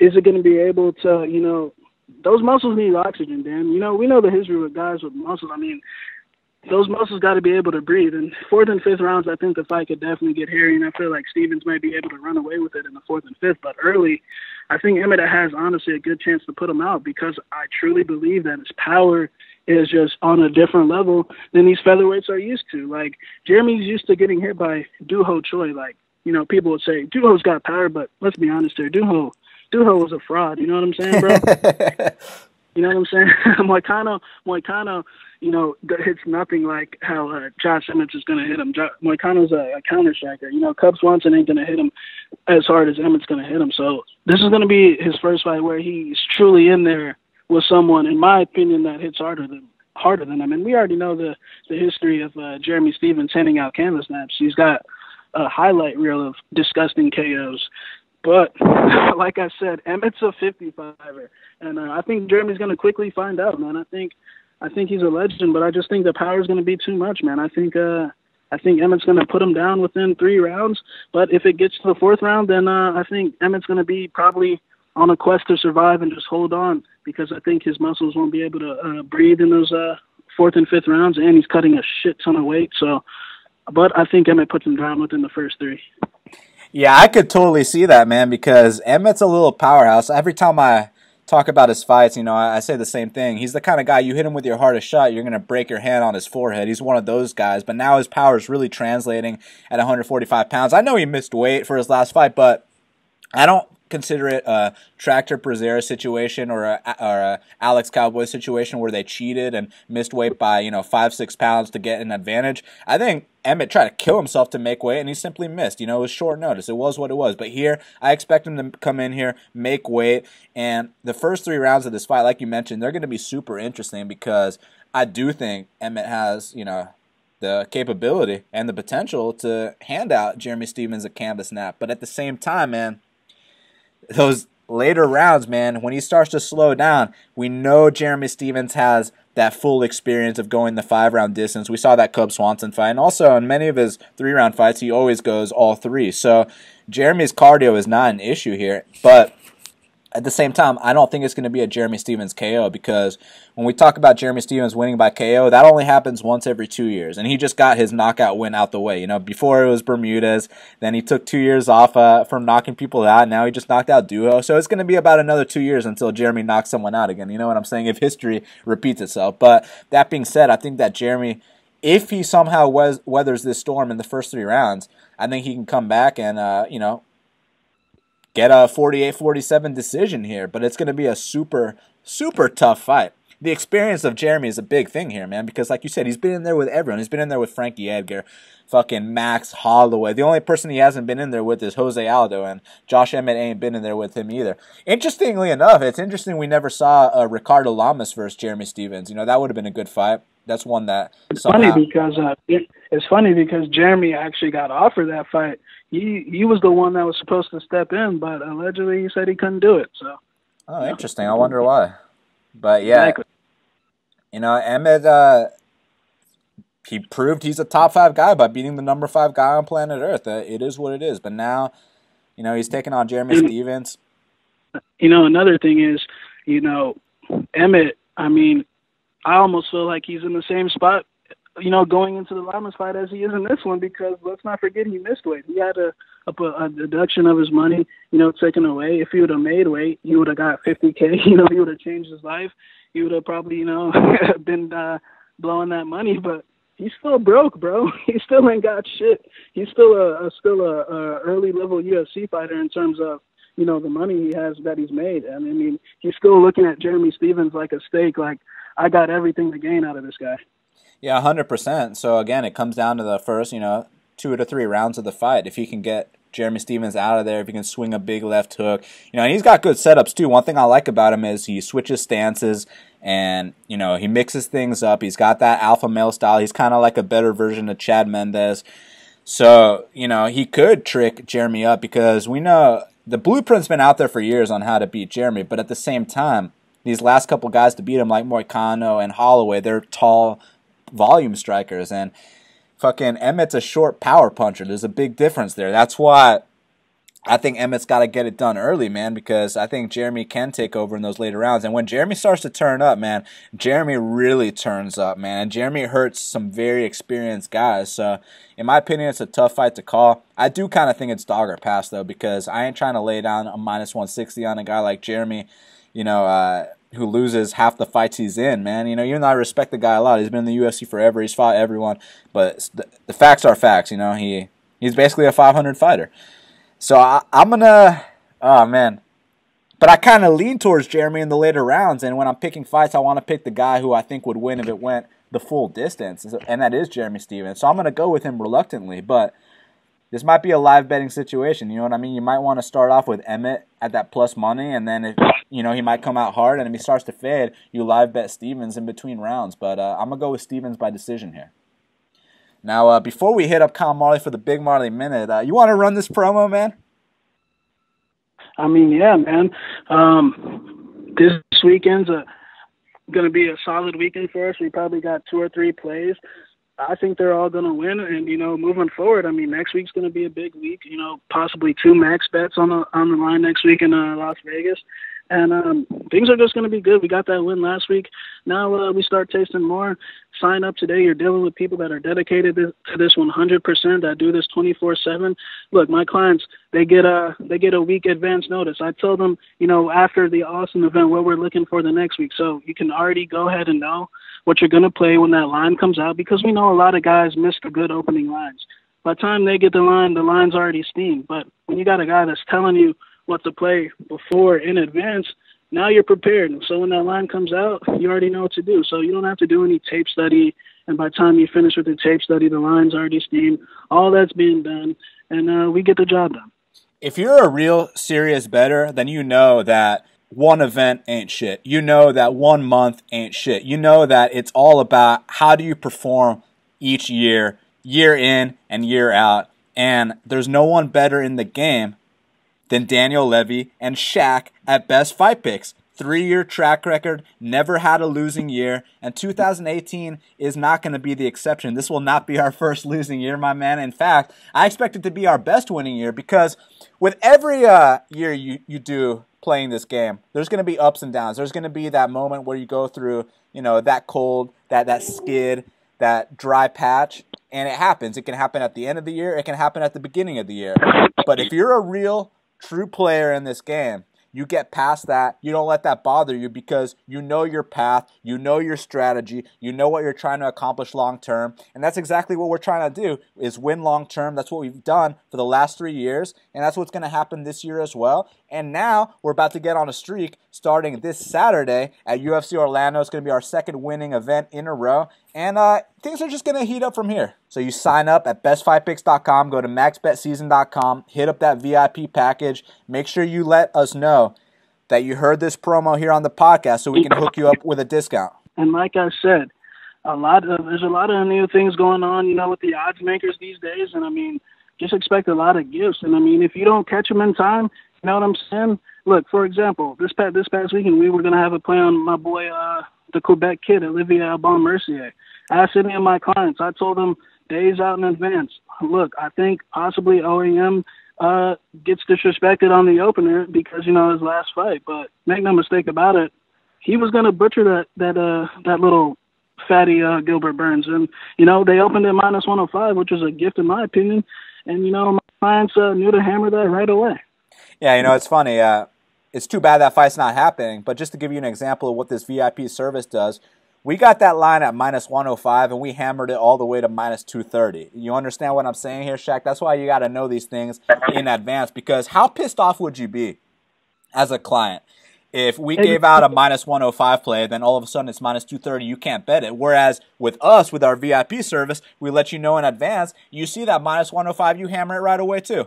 is it going to be able to, those muscles need oxygen, Dan. We know the history with guys with muscles. I mean, those muscles got to be able to breathe. And 4th and 5th rounds, I think the fight could definitely get hairy, and I feel like Stevens might be able to run away with it in the 4th and 5th. But early, I think Emmett has honestly a good chance to put him out because I truly believe that his power is just on a different level than these featherweights are used to. Like, Jeremy's used to getting hit by Doo-Ho Choi. Like, people would say, Doo-Ho's got power, but let's be honest here, Doo-Ho was a fraud. You know what I'm saying, bro? You know what I'm saying? Moicano, hits nothing like how Josh Emmett is going to hit him. Moicano's a counter striker. Cub Swanson ain't going to hit him as hard as Emmett's going to hit him. So this is going to be his first fight where he's truly in there with someone, in my opinion, that hits harder than him. And we already know the history of Jeremy Stevens handing out canvas snaps. He's got a highlight reel of disgusting KOs. But like I said, Emmett's a 55er, and I think Jeremy's going to quickly find out, man. I think he's a legend, but I just think the power is going to be too much, man. I think Emmett's going to put him down within 3 rounds. But if it gets to the 4th round, then I think Emmett's going to be probably on a quest to survive and just hold on because I think his muscles won't be able to breathe in those 4th and 5th rounds, and he's cutting a shit ton of weight. So, but I think Emmett puts him down within the first 3. Yeah, I could totally see that, man, because Emmett's a little powerhouse. Every time I talk about his fights, I say the same thing. He's the kind of guy, you hit him with your hardest shot, you're going to break your hand on his forehead. He's one of those guys, but now his power is really translating at 145 pounds. I know he missed weight for his last fight, but I don't consider it a Tractor Prezera situation or a Alex Cowboy situation where they cheated and missed weight by 5-6 pounds to get an advantage. I think Emmett tried to kill himself to make weight, and he simply missed. It was short notice. It was what it was. But here, I expect him to come in here, make weight, and the first 3 rounds of this fight, like you mentioned, they're going to be super interesting because I do think Emmett has, the capability and the potential to hand out Jeremy Stevens a canvas snap. But at the same time, man, those later rounds, man, when he starts to slow down, we know Jeremy Stevens has that full experience of going the 5-round distance. We saw that Cub Swanson fight. And also in many of his 3-round fights, he always goes all 3. So Jeremy's cardio is not an issue here. But at the same time, I don't think it's going to be a Jeremy Stevens KO because when we talk about Jeremy Stevens winning by KO, that only happens once every 2 years. And he just got his knockout win out the way. Before it was Bermudez, then he took 2 years off from knocking people out. Now he just knocked out Duo. So it's going to be about another 2 years until Jeremy knocks someone out again. You know what I'm saying? If history repeats itself. But that being said, I think that Jeremy, if he somehow weathers this storm in the first 3 rounds, I think he can come back and, get a 48-47 decision here, but it's going to be a super, super tough fight. The experience of Jeremy is a big thing here, man, because like you said, he's been in there with everyone. He's been in there with Frankie Edgar, fucking Max Holloway. The only person he hasn't been in there with is Jose Aldo, and Josh Emmett ain't been in there with him either. Interestingly enough, it's interesting we never saw Ricardo Lamas versus Jeremy Stevens. That would have been a good fight. That's one that somehow... It's funny because Jeremy actually got offered that fight. He was the one that was supposed to step in, but allegedly he said he couldn't do it. So, interesting. I wonder why. But yeah, exactly. Emmett, he proved he's a top 5 guy by beating the number 5 guy on planet Earth. It is what it is. But now, he's taking on Jeremy Stevens. Another thing is, Emmett. I mean, I almost feel like he's in the same spot, going into the Lamas fight as he is in this one, because let's not forget he missed weight. He had a deduction of his money, taken away. If he would have made weight, he would have got $50K. He would have changed his life. He would have probably, been blowing that money. But he's still broke, bro. He still ain't got shit. He's still a early level UFC fighter in terms of the money he has that he's made. And I mean, he's still looking at Jeremy Stephens like a steak, like, I got everything to gain out of this guy. Yeah, 100%. So again, it comes down to the first, 2 to 3 rounds of the fight. If he can get Jeremy Stephens out of there, if he can swing a big left hook, and he's got good setups too. One thing I like about him is he switches stances and, he mixes things up. He's got that alpha male style. He's kind of like a better version of Chad Mendes. So, he could trick Jeremy up because we know the blueprint's been out there for years on how to beat Jeremy, but at the same time, these last couple guys to beat him, like Moicano and Holloway, they're tall volume strikers, and fucking Emmett's a short power puncher. There's a big difference there. That's why I think Emmett's got to get it done early, man, because I think Jeremy can take over in those later rounds. And when Jeremy starts to turn up, man, Jeremy really turns up, man. And Jeremy hurts some very experienced guys. So, in my opinion, it's a tough fight to call. I do kind of think it's dog or pass, though, because I ain't trying to lay down a minus 160 on a guy like Jeremy, who loses half the fights he's in, man. Even though I respect the guy a lot, he's been in the UFC forever, he's fought everyone, but the facts are facts, he's basically a 500 fighter. So I'm gonna, oh man, but I kind of lean towards Jeremy in the later rounds, and when I'm picking fights, I want to pick the guy who I think would win if it went the full distance, and that is Jeremy Stephens. So I'm gonna go with him reluctantly, but this might be a live betting situation, you know what I mean? You might want to start off with Emmett at that plus money, and then if, he might come out hard, and if he starts to fade, you live bet Stephens in between rounds. But I'm going to go with Stephens by decision here. Now, before we hit up Kyle Marley for the Big Marley Minute, you want to run this promo, man? I mean, yeah, man. This weekend's going to be a solid weekend for us. We probably got 2 or 3 plays. I think they're all going to win, and moving forward, I mean, next week's going to be a big week. Possibly 2 max bets on the line next week in Las Vegas, and things are just going to be good. We got that win last week. Now we start tasting more. Sign up today. You're dealing with people that are dedicated to this 100%. That do this 24/7. Look, my clients, they get a week advance notice. I tell them, after the Austin event, what we're looking for the next week, so you can already go ahead and know what you're going to play when that line comes out, because we know a lot of guys miss the good opening lines. By the time they get the line's already steamed. But when you got a guy that's telling you what to play before in advance, now you're prepared. So when that line comes out, you already know what to do. So you don't have to do any tape study. And by the time you finish with the tape study, the line's already steamed. All that's being done, and we get the job done. If you're a real serious bettor, then you know that one event ain't shit. You know that 1 month ain't shit. You know that it's all about how do you perform each year, year in and year out. And there's no one better in the game than Daniel Levi and Shaq at Best Fight Picks. 3-year track record, never had a losing year, and 2018 is not going to be the exception. This will not be our first losing year, my man. In fact, I expect it to be our best winning year, because with every year you do playing this game, there's going to be ups and downs. There's going to be that moment where you go through, that cold, that skid, that dry patch, and it happens. It can happen at the end of the year. It can happen at the beginning of the year. But if you're a real, true player in this game, you get past that. You don't let that bother you, because you know your path, you know your strategy, you know what you're trying to accomplish long term, and that's exactly what we're trying to do, is win long term. That's what we've done for the last 3 years, and that's what's going to happen this year as well. And now we're about to get on a streak starting this Saturday at UFC Orlando. It's going to be our second winning event in a row, and things are just going to heat up from here. So you sign up at bestfightpicks.com, go to maxbetseason.com, hit up that VIP package. Make sure you let us know that you heard this promo here on the podcast so we can hook you up with a discount. And like I said, there's a lot of new things going on, with the odds makers these days. And I mean, just expect a lot of gifts. And I mean, if you don't catch them in time, you know what I'm saying? Look, for example, this past weekend, we were going to have a play on my boy, the Quebec kid, Olivier Mercier. I asked any of my clients, I told them days out in advance, look, I think possibly OAM gets disrespected on the opener because, his last fight. But make no mistake about it, he was going to butcher that little fatty Gilbert Burns. And, they opened at minus 105, which was a gift in my opinion. And, my clients knew to hammer that right away. Yeah, it's funny. It's too bad that fight's not happening. But just to give you an example of what this VIP service does, we got that line at minus 105, and we hammered it all the way to minus 230. You understand what I'm saying here, Shaq? That's why you got to know these things in advance, because how pissed off would you be as a client. If we gave out a minus 105 play, then all of a sudden it's minus 230, you can't bet it. Whereas with us, with our VIP service, we let you know in advance. You see that minus 105, you hammer it right away too.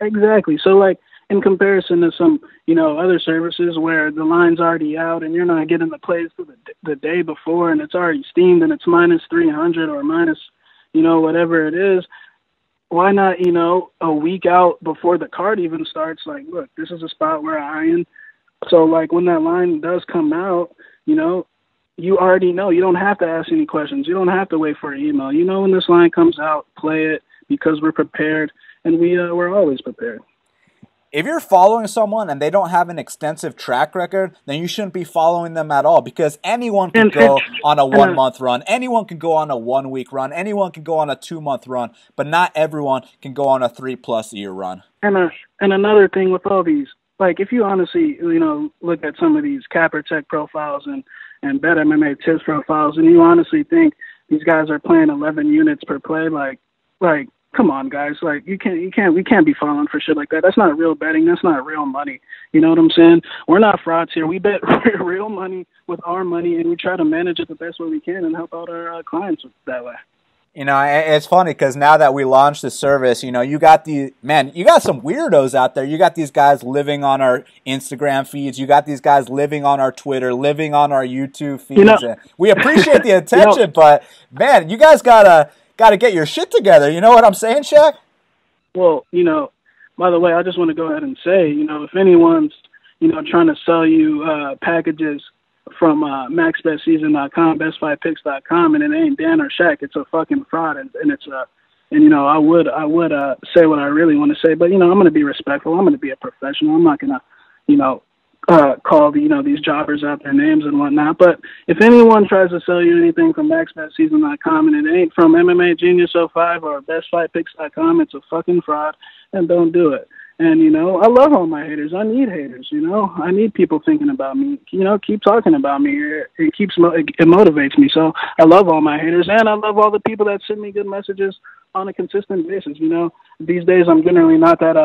Exactly. So, like, in comparison to some, other services where the line's already out and you're not getting the plays for the day before and it's already steamed and it's minus 300 or minus, whatever it is, why not, a week out before the card even starts, like, look, this is a spot where I iron. So, like, when that line does come out, you already know. You don't have to ask any questions. You don't have to wait for an email. When this line comes out, play it because we're prepared, and we're always prepared. If you're following someone and they don't have an extensive track record, then you shouldn't be following them at all because anyone can go on a 1 month run. Anyone can go on a 1 week run. Anyone can go on a 2 month run, but not everyone can go on a 3+ year run. And another thing with all these, like, if you honestly, look at some of these Capper Tech profiles and Bet MMA tips profiles, and you honestly think these guys are playing 11 units per play, like, come on, guys, like, we can't be falling for shit like that. That's not real betting. That's not real money. You know what I'm saying? We're not frauds here. We bet real money with our money, and we try to manage it the best way we can and help out our clients that way. It's funny because now that we launched the service, you got you got some weirdos out there. You got these guys living on our Instagram feeds. You got these guys living on our Twitter, living on our YouTube feeds. We appreciate the attention, but man, you guys gotta get your shit together. You know what I'm saying, Shaq? Well, by the way, I just want to go ahead and say, if anyone's, trying to sell you packages from MaxBetSeason.com, BestFightPicks.com, and it ain't Dan or Shaq, it's a fucking fraud, and it's I would say what I really want to say, but I'm going to be respectful. I'm going to be a professional. I'm not going to call these jobbers out their names and whatnot. But if anyone tries to sell you anything from MaxBetSeason.com and it ain't from MMA Genius 05 or BestFightPicks.com, it's a fucking fraud, and don't do it. And, I love all my haters. I need haters, I need people thinking about me. Keep talking about me. It motivates me. So I love all my haters, and I love all the people that send me good messages on a consistent basis. These days I'm generally not that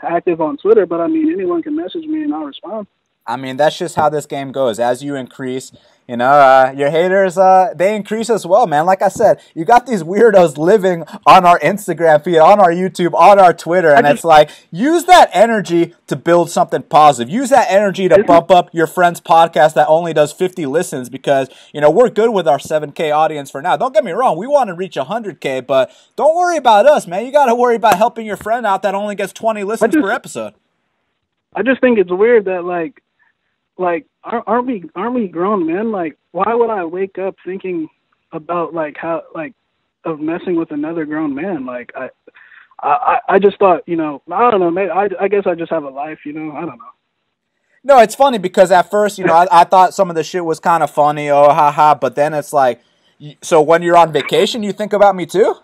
active on Twitter, but, anyone can message me and I'll respond. That's just how this game goes. As you increase, your haters, they increase as well, man. Like I said, you got these weirdos living on our Instagram feed, on our YouTube, on our Twitter, and it's like, use that energy to build something positive. Use that energy to bump up your friend's podcast that only does 50 listens because, we're good with our 7K audience for now. Don't get me wrong. We want to reach 100K, but don't worry about us, man. You got to worry about helping your friend out that only gets 20 listens per episode. I just think it's weird that, aren't we grown men? Like, why would I wake up thinking about of messing with another grown man? Like, I just thought, I don't know, maybe I guess I just have a life, I don't know. No, it's funny because at first, I thought some of the shit was kind of funny, oh, haha, but then it's like, so when you're on vacation, you think about me too?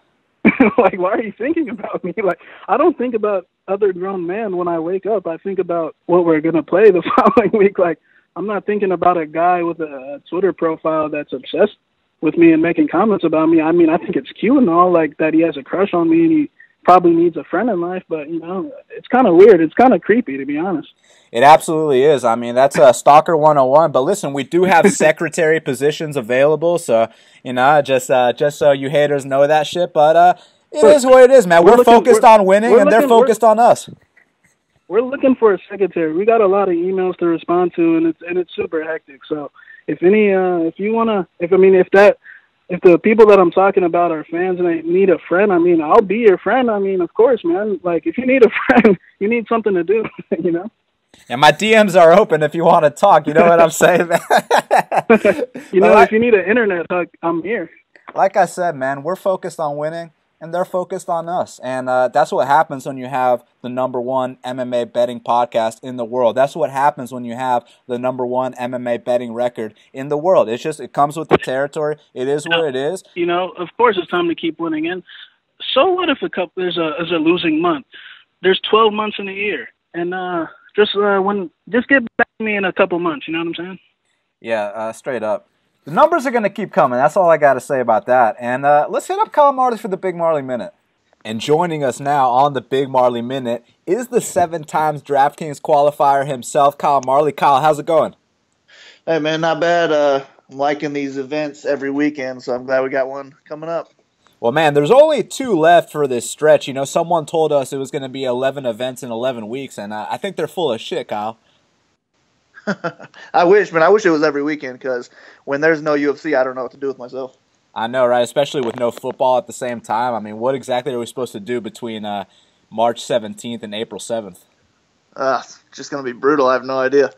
Like, why are you thinking about me? Like, I don't think about other grown men when I wake up. I think about what we're going to play the following week. Like, I'm not thinking about a guy with a Twitter profile that's obsessed with me and making comments about me. I think it's cute and all, like, that he has a crush on me and he probably needs a friend in life, but, it's kind of weird. It's kind of creepy, to be honest. It absolutely is. That's a Stalker 101. But listen, we do have secretary positions available, so, just so you haters know that shit. But it is what it is, man. We're focused on winning, and they're focused on us. We're looking for a secretary. We got a lot of emails to respond to, and it's super hectic. So if the people that I'm talking about are fans and they need a friend, I'll be your friend. Of course, man. Like, if you need a friend, you need something to do, And my DMs are open if you want to talk. You know what I'm saying, man? If you need an internet hug, I'm here. Like I said, man, we're focused on winning, and they're focused on us. And that's what happens when you have the #1 MMA betting podcast in the world. That's what happens when you have the #1 MMA betting record in the world. It comes with the territory. It is what it is. Of course it's time to keep winning. And so what if there's a losing month? There's 12 months in a year. And just get back to me in a couple months, you know what I'm saying? Yeah, straight up. The numbers are going to keep coming. That's all I got to say about that. And let's hit up Kyle Marley for the Big Marley Minute. And joining us now on the Big Marley Minute is the 7-time DraftKings qualifier himself, Kyle Marley. Kyle, how's it going? Hey, man, not bad. I'm liking these events every weekend, so I'm glad we got one coming up. Well, man, there's only 2 left for this stretch. You know, someone told us it was going to be 11 events in 11 weeks, and I think they're full of shit, Kyle. I wish, man. I wish it was every weekend because when there's no UFC, I don't know what to do with myself. I know, right? Especially with no football at the same time. I mean, what exactly are we supposed to do between March 17th and April 7th? It's just going to be brutal. I have no idea.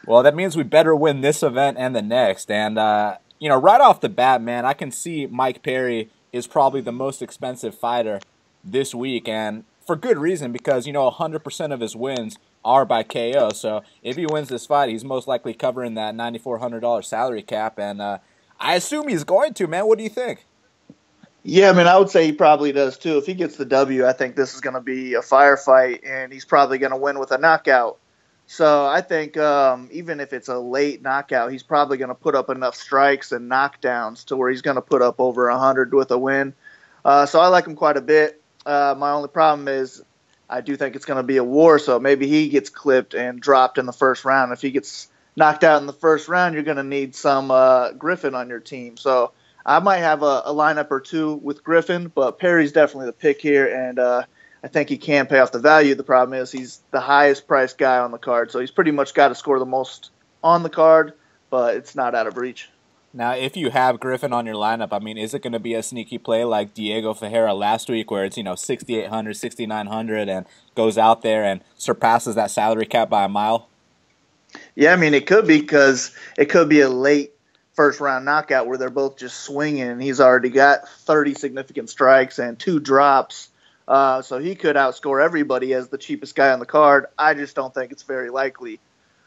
Well, that means we better win this event and the next. And, you know, right off the bat, man, I can see Mike Perry is probably the most expensive fighter this week. And for good reason, because, you know, 100% of his wins are by KO. So if he wins this fight, he's most likely covering that $9,400 salary cap. And I assume he's going to, man. What do you think? Yeah, I mean, I would say he probably does, too. If he gets the W, I think this is going to be a firefight, and he's probably going to win with a knockout. So I think even if it's a late knockout, he's probably going to put up enough strikes and knockdowns to where he's going to put up over 100 with a win. So I like him quite a bit. My only problem is I do think it's going to be a war, so maybe he gets clipped and dropped in the first round. If he gets knocked out in the first round, you're going to need some Griffin on your team. So I might have a lineup or two with Griffin, but Perry's definitely the pick here, and I think he can pay off the value. The problem is he's the highest priced guy on the card, so he's pretty much got to score the most on the card, but it's not out of reach. Now, if you have Griffin on your lineup, I mean, is it going to be a sneaky play like Diego Ferreira last week where it's, you know, 6,800, 6,900 and goes out there and surpasses that salary cap by a mile? Yeah, I mean, it could be because it could be a late first-round knockout where they're both just swinging, and he's already got 30 significant strikes and 2 drops. So he could outscore everybody as the cheapest guy on the card. I just don't think it's very likely.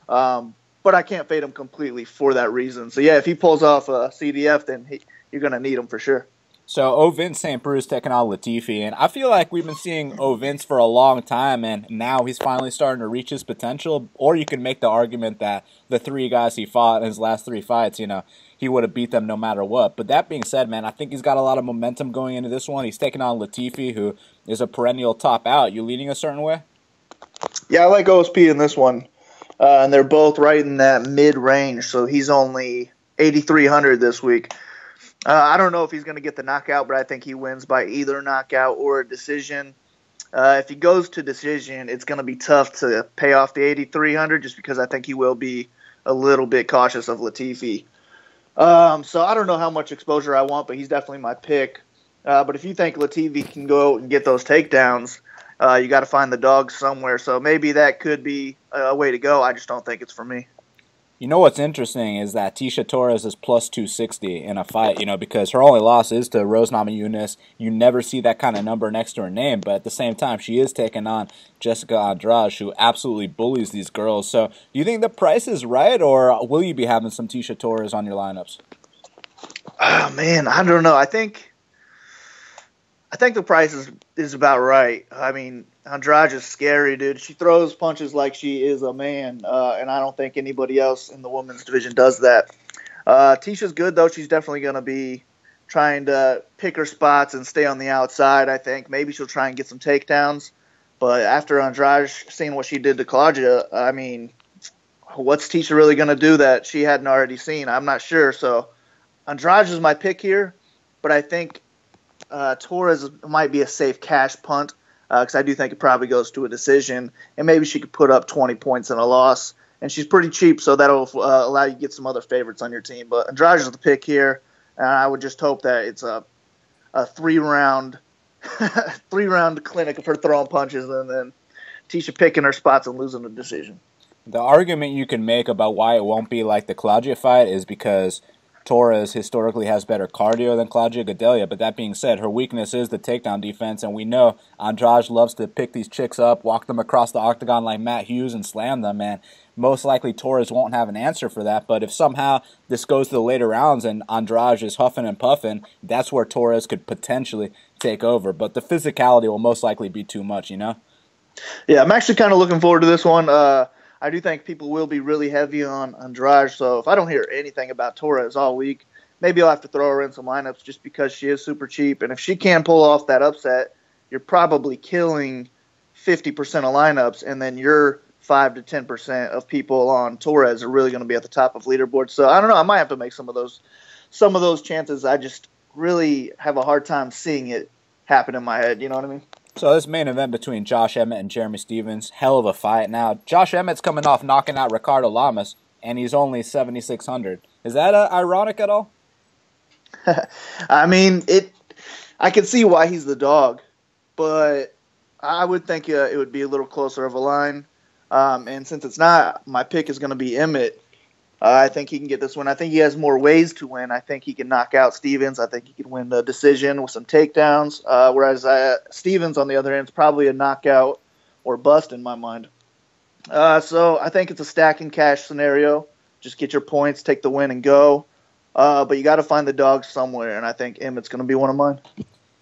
But I can't fade him completely for that reason. So, yeah, if he pulls off a CDF, then you're going to need him for sure. So, Vince St. Bruce taking on Latifi, and I feel like we've been seeing Vince for a long time, and now he's finally starting to reach his potential. Or you can make the argument that the 3 guys he fought in his last 3 fights, you know, he would have beat them no matter what. But that being said, man, I think he's got a lot of momentum going into this one. He's taking on Latifi, who is a perennial top out. You leaning a certain way? Yeah, I like OSP in this one. And they're both right in that mid-range, so he's only 8,300 this week. I don't know if he's going to get the knockout, but I think he wins by either knockout or a decision. If he goes to decision, it's going to be tough to pay off the 8,300 just because I think he will be a little bit cautious of Latifi. So I don't know how much exposure I want, but he's definitely my pick. But if you think Latifi can go and get those takedowns, you got to find the dog somewhere. So maybe that could be a way to go. I just don't think it's for me. You know what's interesting is that Tecia Torres is plus 260 in a fight, you know, because her only loss is to Rose Namajunas. You never see that kind of number next to her name, but at the same time, she is taking on Jessica Andrade, who absolutely bullies these girls. So do you think the price is right, or will you be having some Tecia Torres on your lineups? Oh, man, I don't know. I think the price is about right. I mean, Andrade is scary, dude. She throws punches like she is a man, and I don't think anybody else in the women's division does that. Ticia's good, though. She's definitely going to be trying to pick her spots and stay on the outside, I think. Maybe she'll try and get some takedowns. But after Andrade seeing what she did to Claudia, I mean, what's Tecia really going to do that she hadn't already seen? I'm not sure. So Andrade is my pick here, but I think Torres might be a safe cash punt because I do think it probably goes to a decision, and maybe she could put up 20 points in a loss. And she's pretty cheap, so that'll allow you to get some other favorites on your team. But Andrade is the pick here, and I would just hope that it's a 3-round clinic of her throwing punches and then Tecia picking her spots and losing the decision. The argument you can make about why it won't be like the Claudia fight is because Torres historically has better cardio than Claudia Gadelha, but that being said, her weakness is the takedown defense, and we know Andrade loves to pick these chicks up, walk them across the octagon like Matt Hughes, and slam them, and most likely Torres won't have an answer for that, but if somehow this goes to the later rounds and Andrade is huffing and puffing, that's where Torres could potentially take over, but the physicality will most likely be too much, you know? Yeah, I'm actually kind of looking forward to this one. I do think people will be really heavy on Andrade, so if I don't hear anything about Torres all week, maybe I'll have to throw her in some lineups just because she is super cheap. And if she can pull off that upset you're probably killing 50% of lineups, and then you're 5 to 10% of people on Torres are really going to be at the top of leaderboard. So I don't know. I might have to make some of those chances. I just really have a hard time seeing it happen in my head. You know what I mean? So this main event between Josh Emmett and Jeremy Stephens, hell of a fight. Now, Josh Emmett's coming off knocking out Ricardo Lamas, and he's only 7,600. Is that ironic at all? I mean, I can see why he's the dog, but I would think it would be a little closer of a line. And since it's not, my pick is going to be Emmett. I think he can get this one. I think he has more ways to win. I think he can knock out Stephens. I think he can win the decision with some takedowns. Whereas Stephens, on the other hand, is probably a knockout or bust in my mind. So I think it's a stack and cash scenario. Just get your points, take the win, and go. But you got to find the dog somewhere, and I think Emmett's going to be one of mine.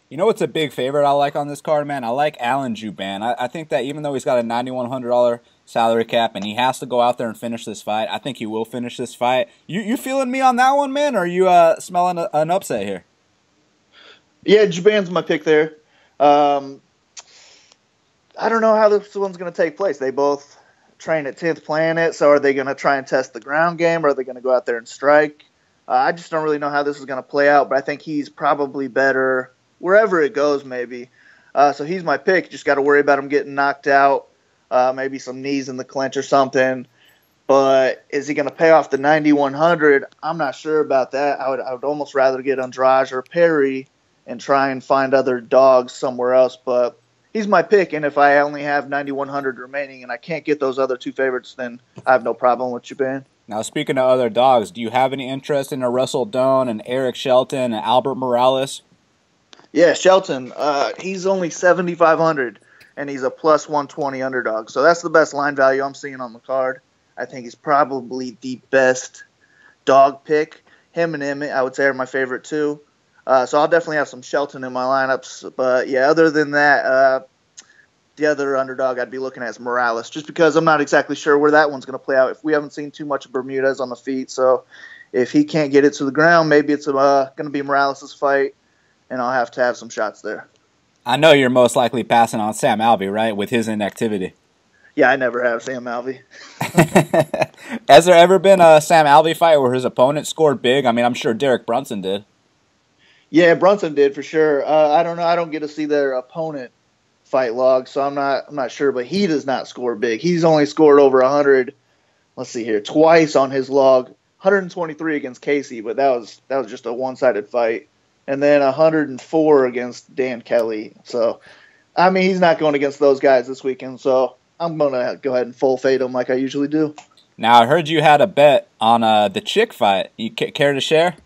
You know what's a big favorite I like on this card, man? I like Alan Jouban. I think that even though he's got a $9,100 salary cap and he has to go out there and finish this fight, I think he will finish this fight. You feeling me on that one, man, or are you smelling an upset here? Yeah, Jouban's my pick there. I don't know how this one's going to take place. They both train at 10th Planet, so are they going to try and test the ground game, or are they going to go out there and strike? I just don't really know how this is going to play out, but I think he's probably better wherever it goes, maybe. So he's my pick. Just got to worry about him getting knocked out, maybe some knees in the clinch or something. But is he going to pay off the 9,100? I'm not sure about that. I would almost rather get Andrade or Perry and try and find other dogs somewhere else. But he's my pick, and if I only have 9,100 remaining and I can't get those other two favorites, then I have no problem with Jouban. Now, speaking of other dogs, do you have any interest in a Russell Doane and Eric Shelton and Albert Morales? Yeah, Shelton. He's only 7,500, and he's a plus 120 underdog. So that's the best line value I'm seeing on the card. I think he's probably the best dog pick. Him and Emmett, I would say, are my favorite too. So I'll definitely have some Shelton in my lineups. But, yeah, other than that, the other underdog I'd be looking at is Morales, just because I'm not exactly sure where that one's going to play out. If we haven't seen too much of Bermudez on the feet, so if he can't get it to the ground, maybe it's going to be Morales' fight, and I'll have to have some shots there. I know you're most likely passing on Sam Alvey, right, with his inactivity. Yeah, I never have Sam Alvey. Has there ever been a Sam Alvey fight where his opponent scored big? I mean, I'm sure Derek Brunson did. Yeah, Brunson did for sure. I don't know. I don't get to see their opponent fight log, so I'm not sure, but he does not score big. He's only scored over 100. Let's see here, twice on his log. 123 against Casey, but that was just a one-sided fight, and then 104 against Dan Kelly. So, I mean, he's not going against those guys this weekend. So I'm gonna go ahead and full fade him like I usually do. Now I heard you had a bet on the chick fight. You care to share?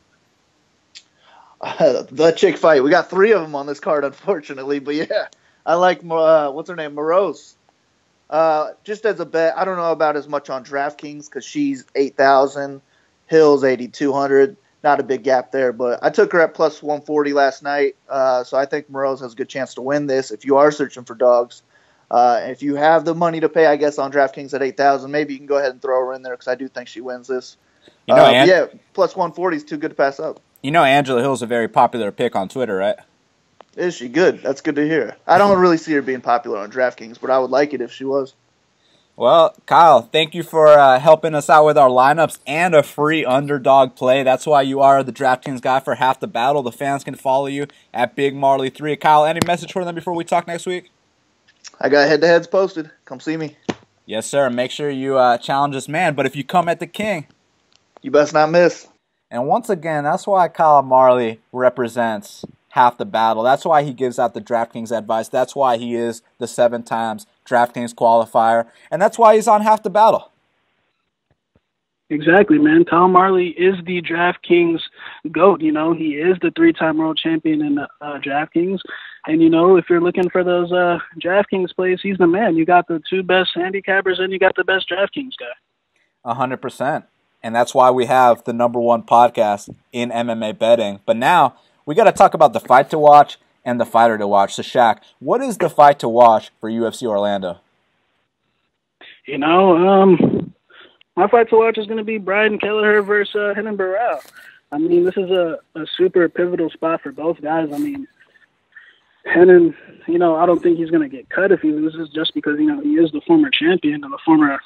The chick fight. We got 3 of them on this card, unfortunately, but yeah. I like, what's her name, Moroz. Just as a bet, I don't know about as much on DraftKings because she's 8,000, Hill's 8,200. Not a big gap there, but I took her at plus 140 last night, so I think Moroz has a good chance to win this if you are searching for dogs. If you have the money to pay, I guess, on DraftKings at 8,000, maybe you can go ahead and throw her in there because I do think she wins this. You know, yeah, plus 140 is too good to pass up. You know Angela Hill's a very popular pick on Twitter, right? Is she good? That's good to hear. I don't really see her being popular on DraftKings, but I would like it if she was. Well, Kyle, thank you for helping us out with our lineups and a free underdog play. That's why you are the DraftKings guy for Half the Battle. The fans can follow you at Big Marley 3. Kyle, any message for them before we talk next week? I got head-to-heads posted. Come see me. Yes, sir. Make sure you challenge this man. But if you come at the king, you best not miss. And once again, that's why Kyle Marley represents Half the Battle. That's why he gives out the DraftKings advice. That's why he is the 7 times DraftKings qualifier. And that's why he's on Half the Battle. Exactly, man. Kyle Marley is the DraftKings GOAT. You know, he is the 3-time world champion in DraftKings. And, you know, if you're looking for those DraftKings plays, he's the man. You got the 2 best handicappers and you got the best DraftKings guy. 100%. And that's why we have the #1 podcast in MMA betting. But now we got to talk about the fight to watch and the fighter to watch. So, Shaq, what is the fight to watch for UFC Orlando? You know, my fight to watch is going to be Brian Kelleher versus Renan Barao. I mean, this is a super pivotal spot for both guys. I mean, Renan, I don't think he's going to get cut if he loses just because, he is the former champion and the former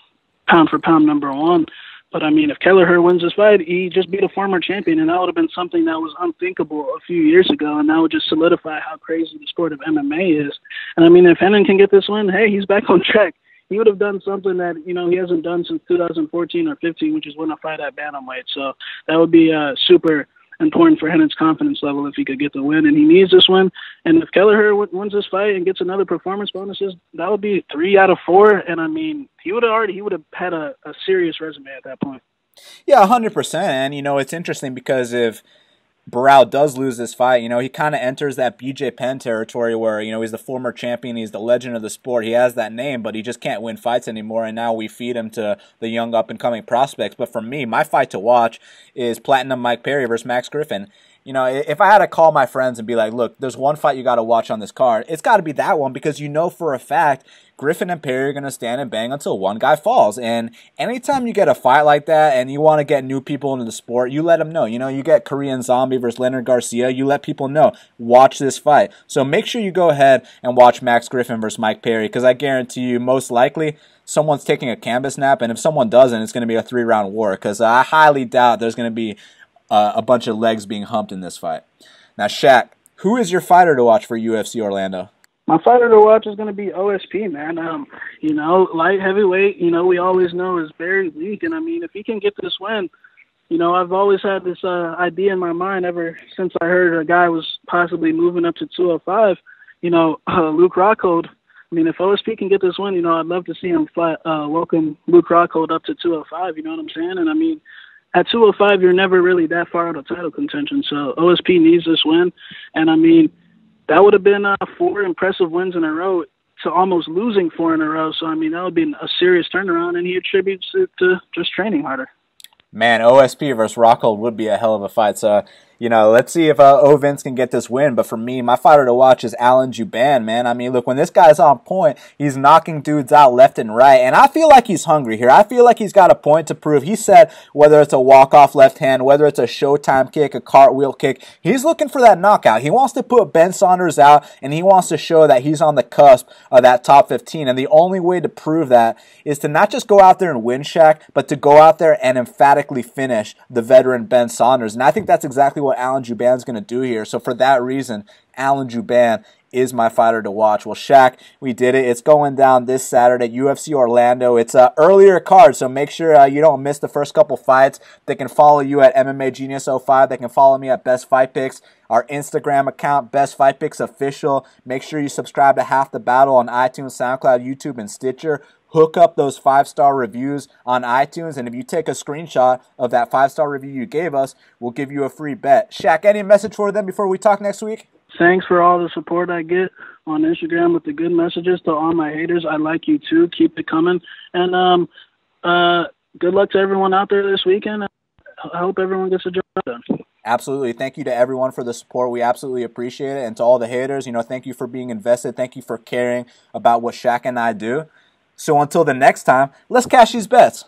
pound-for-pound #1. But, I mean, if Kelleher wins this fight, he just beat a former champion, and that would have been something that was unthinkable a few years ago, and that would just solidify how crazy the sport of MMA is. And, I mean, if Renan can get this win, hey, he's back on track. He would have done something that, he hasn't done since 2014 or 15, which is win a fight at bantamweight. So that would be super important for Renan's confidence level if he could get the win, and he needs this win. And if Kelleher wins this fight and gets another performance bonuses, that would be 3 out of 4. And I mean, he would have had a serious resume at that point. Yeah, 100%. And it's interesting because if Barao does lose this fight, he kind of enters that BJ Penn territory where, he's the former champion, he's the legend of the sport, he has that name, but he just can't win fights anymore, and now we feed him to the young up-and-coming prospects. But for me, my fight to watch is Platinum Mike Perry versus Max Griffin. If I had to call my friends and be like, look, there's one fight you got to watch on this card, it's got to be that one because for a fact Griffin and Perry are going to stand and bang until one guy falls. And anytime you get a fight like that and you want to get new people into the sport, you let them know. You get Korean Zombie versus Leonard Garcia, you let people know, watch this fight. So make sure you go ahead and watch Max Griffin versus Mike Perry because I guarantee you most likely someone's taking a canvas nap, and if someone doesn't, it's going to be a 3-round war because I highly doubt there's going to be a bunch of legs being humped in this fight. Now, Shaq, who is your fighter to watch for UFC Orlando? My fighter to watch is going to be OSP, man. Light heavyweight, we always know is very weak. And, I mean, if he can get this win, I've always had this idea in my mind ever since I heard a guy was possibly moving up to 205. Luke Rockhold. I mean, if OSP can get this win, I'd love to see him welcome Luke Rockhold up to 205, you know what I'm saying? And, I mean, at 205, you're never really that far out of title contention. So OSP needs this win. And, I mean, that would have been 4 impressive wins in a row to almost losing 4 in a row. So, I mean, that would be a serious turnaround, and he attributes it to just training harder. Man, OSP versus Rockhold would be a hell of a fight. So, let's see if Vince can get this win. But for me, my fighter to watch is Alan Jouban, man. I mean, look, when this guy's on point, he's knocking dudes out left and right. And I feel like he's hungry here. I feel like he's got a point to prove. He said whether it's a walk-off left hand, whether it's a showtime kick, a cartwheel kick, he's looking for that knockout. He wants to put Ben Saunders out, and he wants to show that he's on the cusp of that top 15. And the only way to prove that is to not just go out there and win, Shaq, but to go out there and emphatically finish the veteran Ben Saunders. And I think that's exactly what Alan Jouban's going to do here. So for that reason, Alan Jouban is my fighter to watch. Well, Shaq, we did it. It's going down this Saturday, UFC Orlando. It's an earlier card, so make sure you don't miss the first couple fights. They can follow you at MMA Genius 05. They can follow me at Best Fight Picks. Our Instagram account, Best Fight Picks Official. Make sure you subscribe to Half the Battle on iTunes, SoundCloud, YouTube, and Stitcher. Hook up those 5-star reviews on iTunes, and if you take a screenshot of that 5-star review you gave us, we'll give you a free bet. Shaq, any message for them before we talk next week? Thanks for all the support I get on Instagram with the good messages. To all my haters, I like you too. Keep it coming. And good luck to everyone out there this weekend. I hope everyone gets a job done. Absolutely. Thank you to everyone for the support. We absolutely appreciate it. And to all the haters, thank you for being invested. Thank you for caring about what Shaq and I do. So until the next time, let's cash these bets.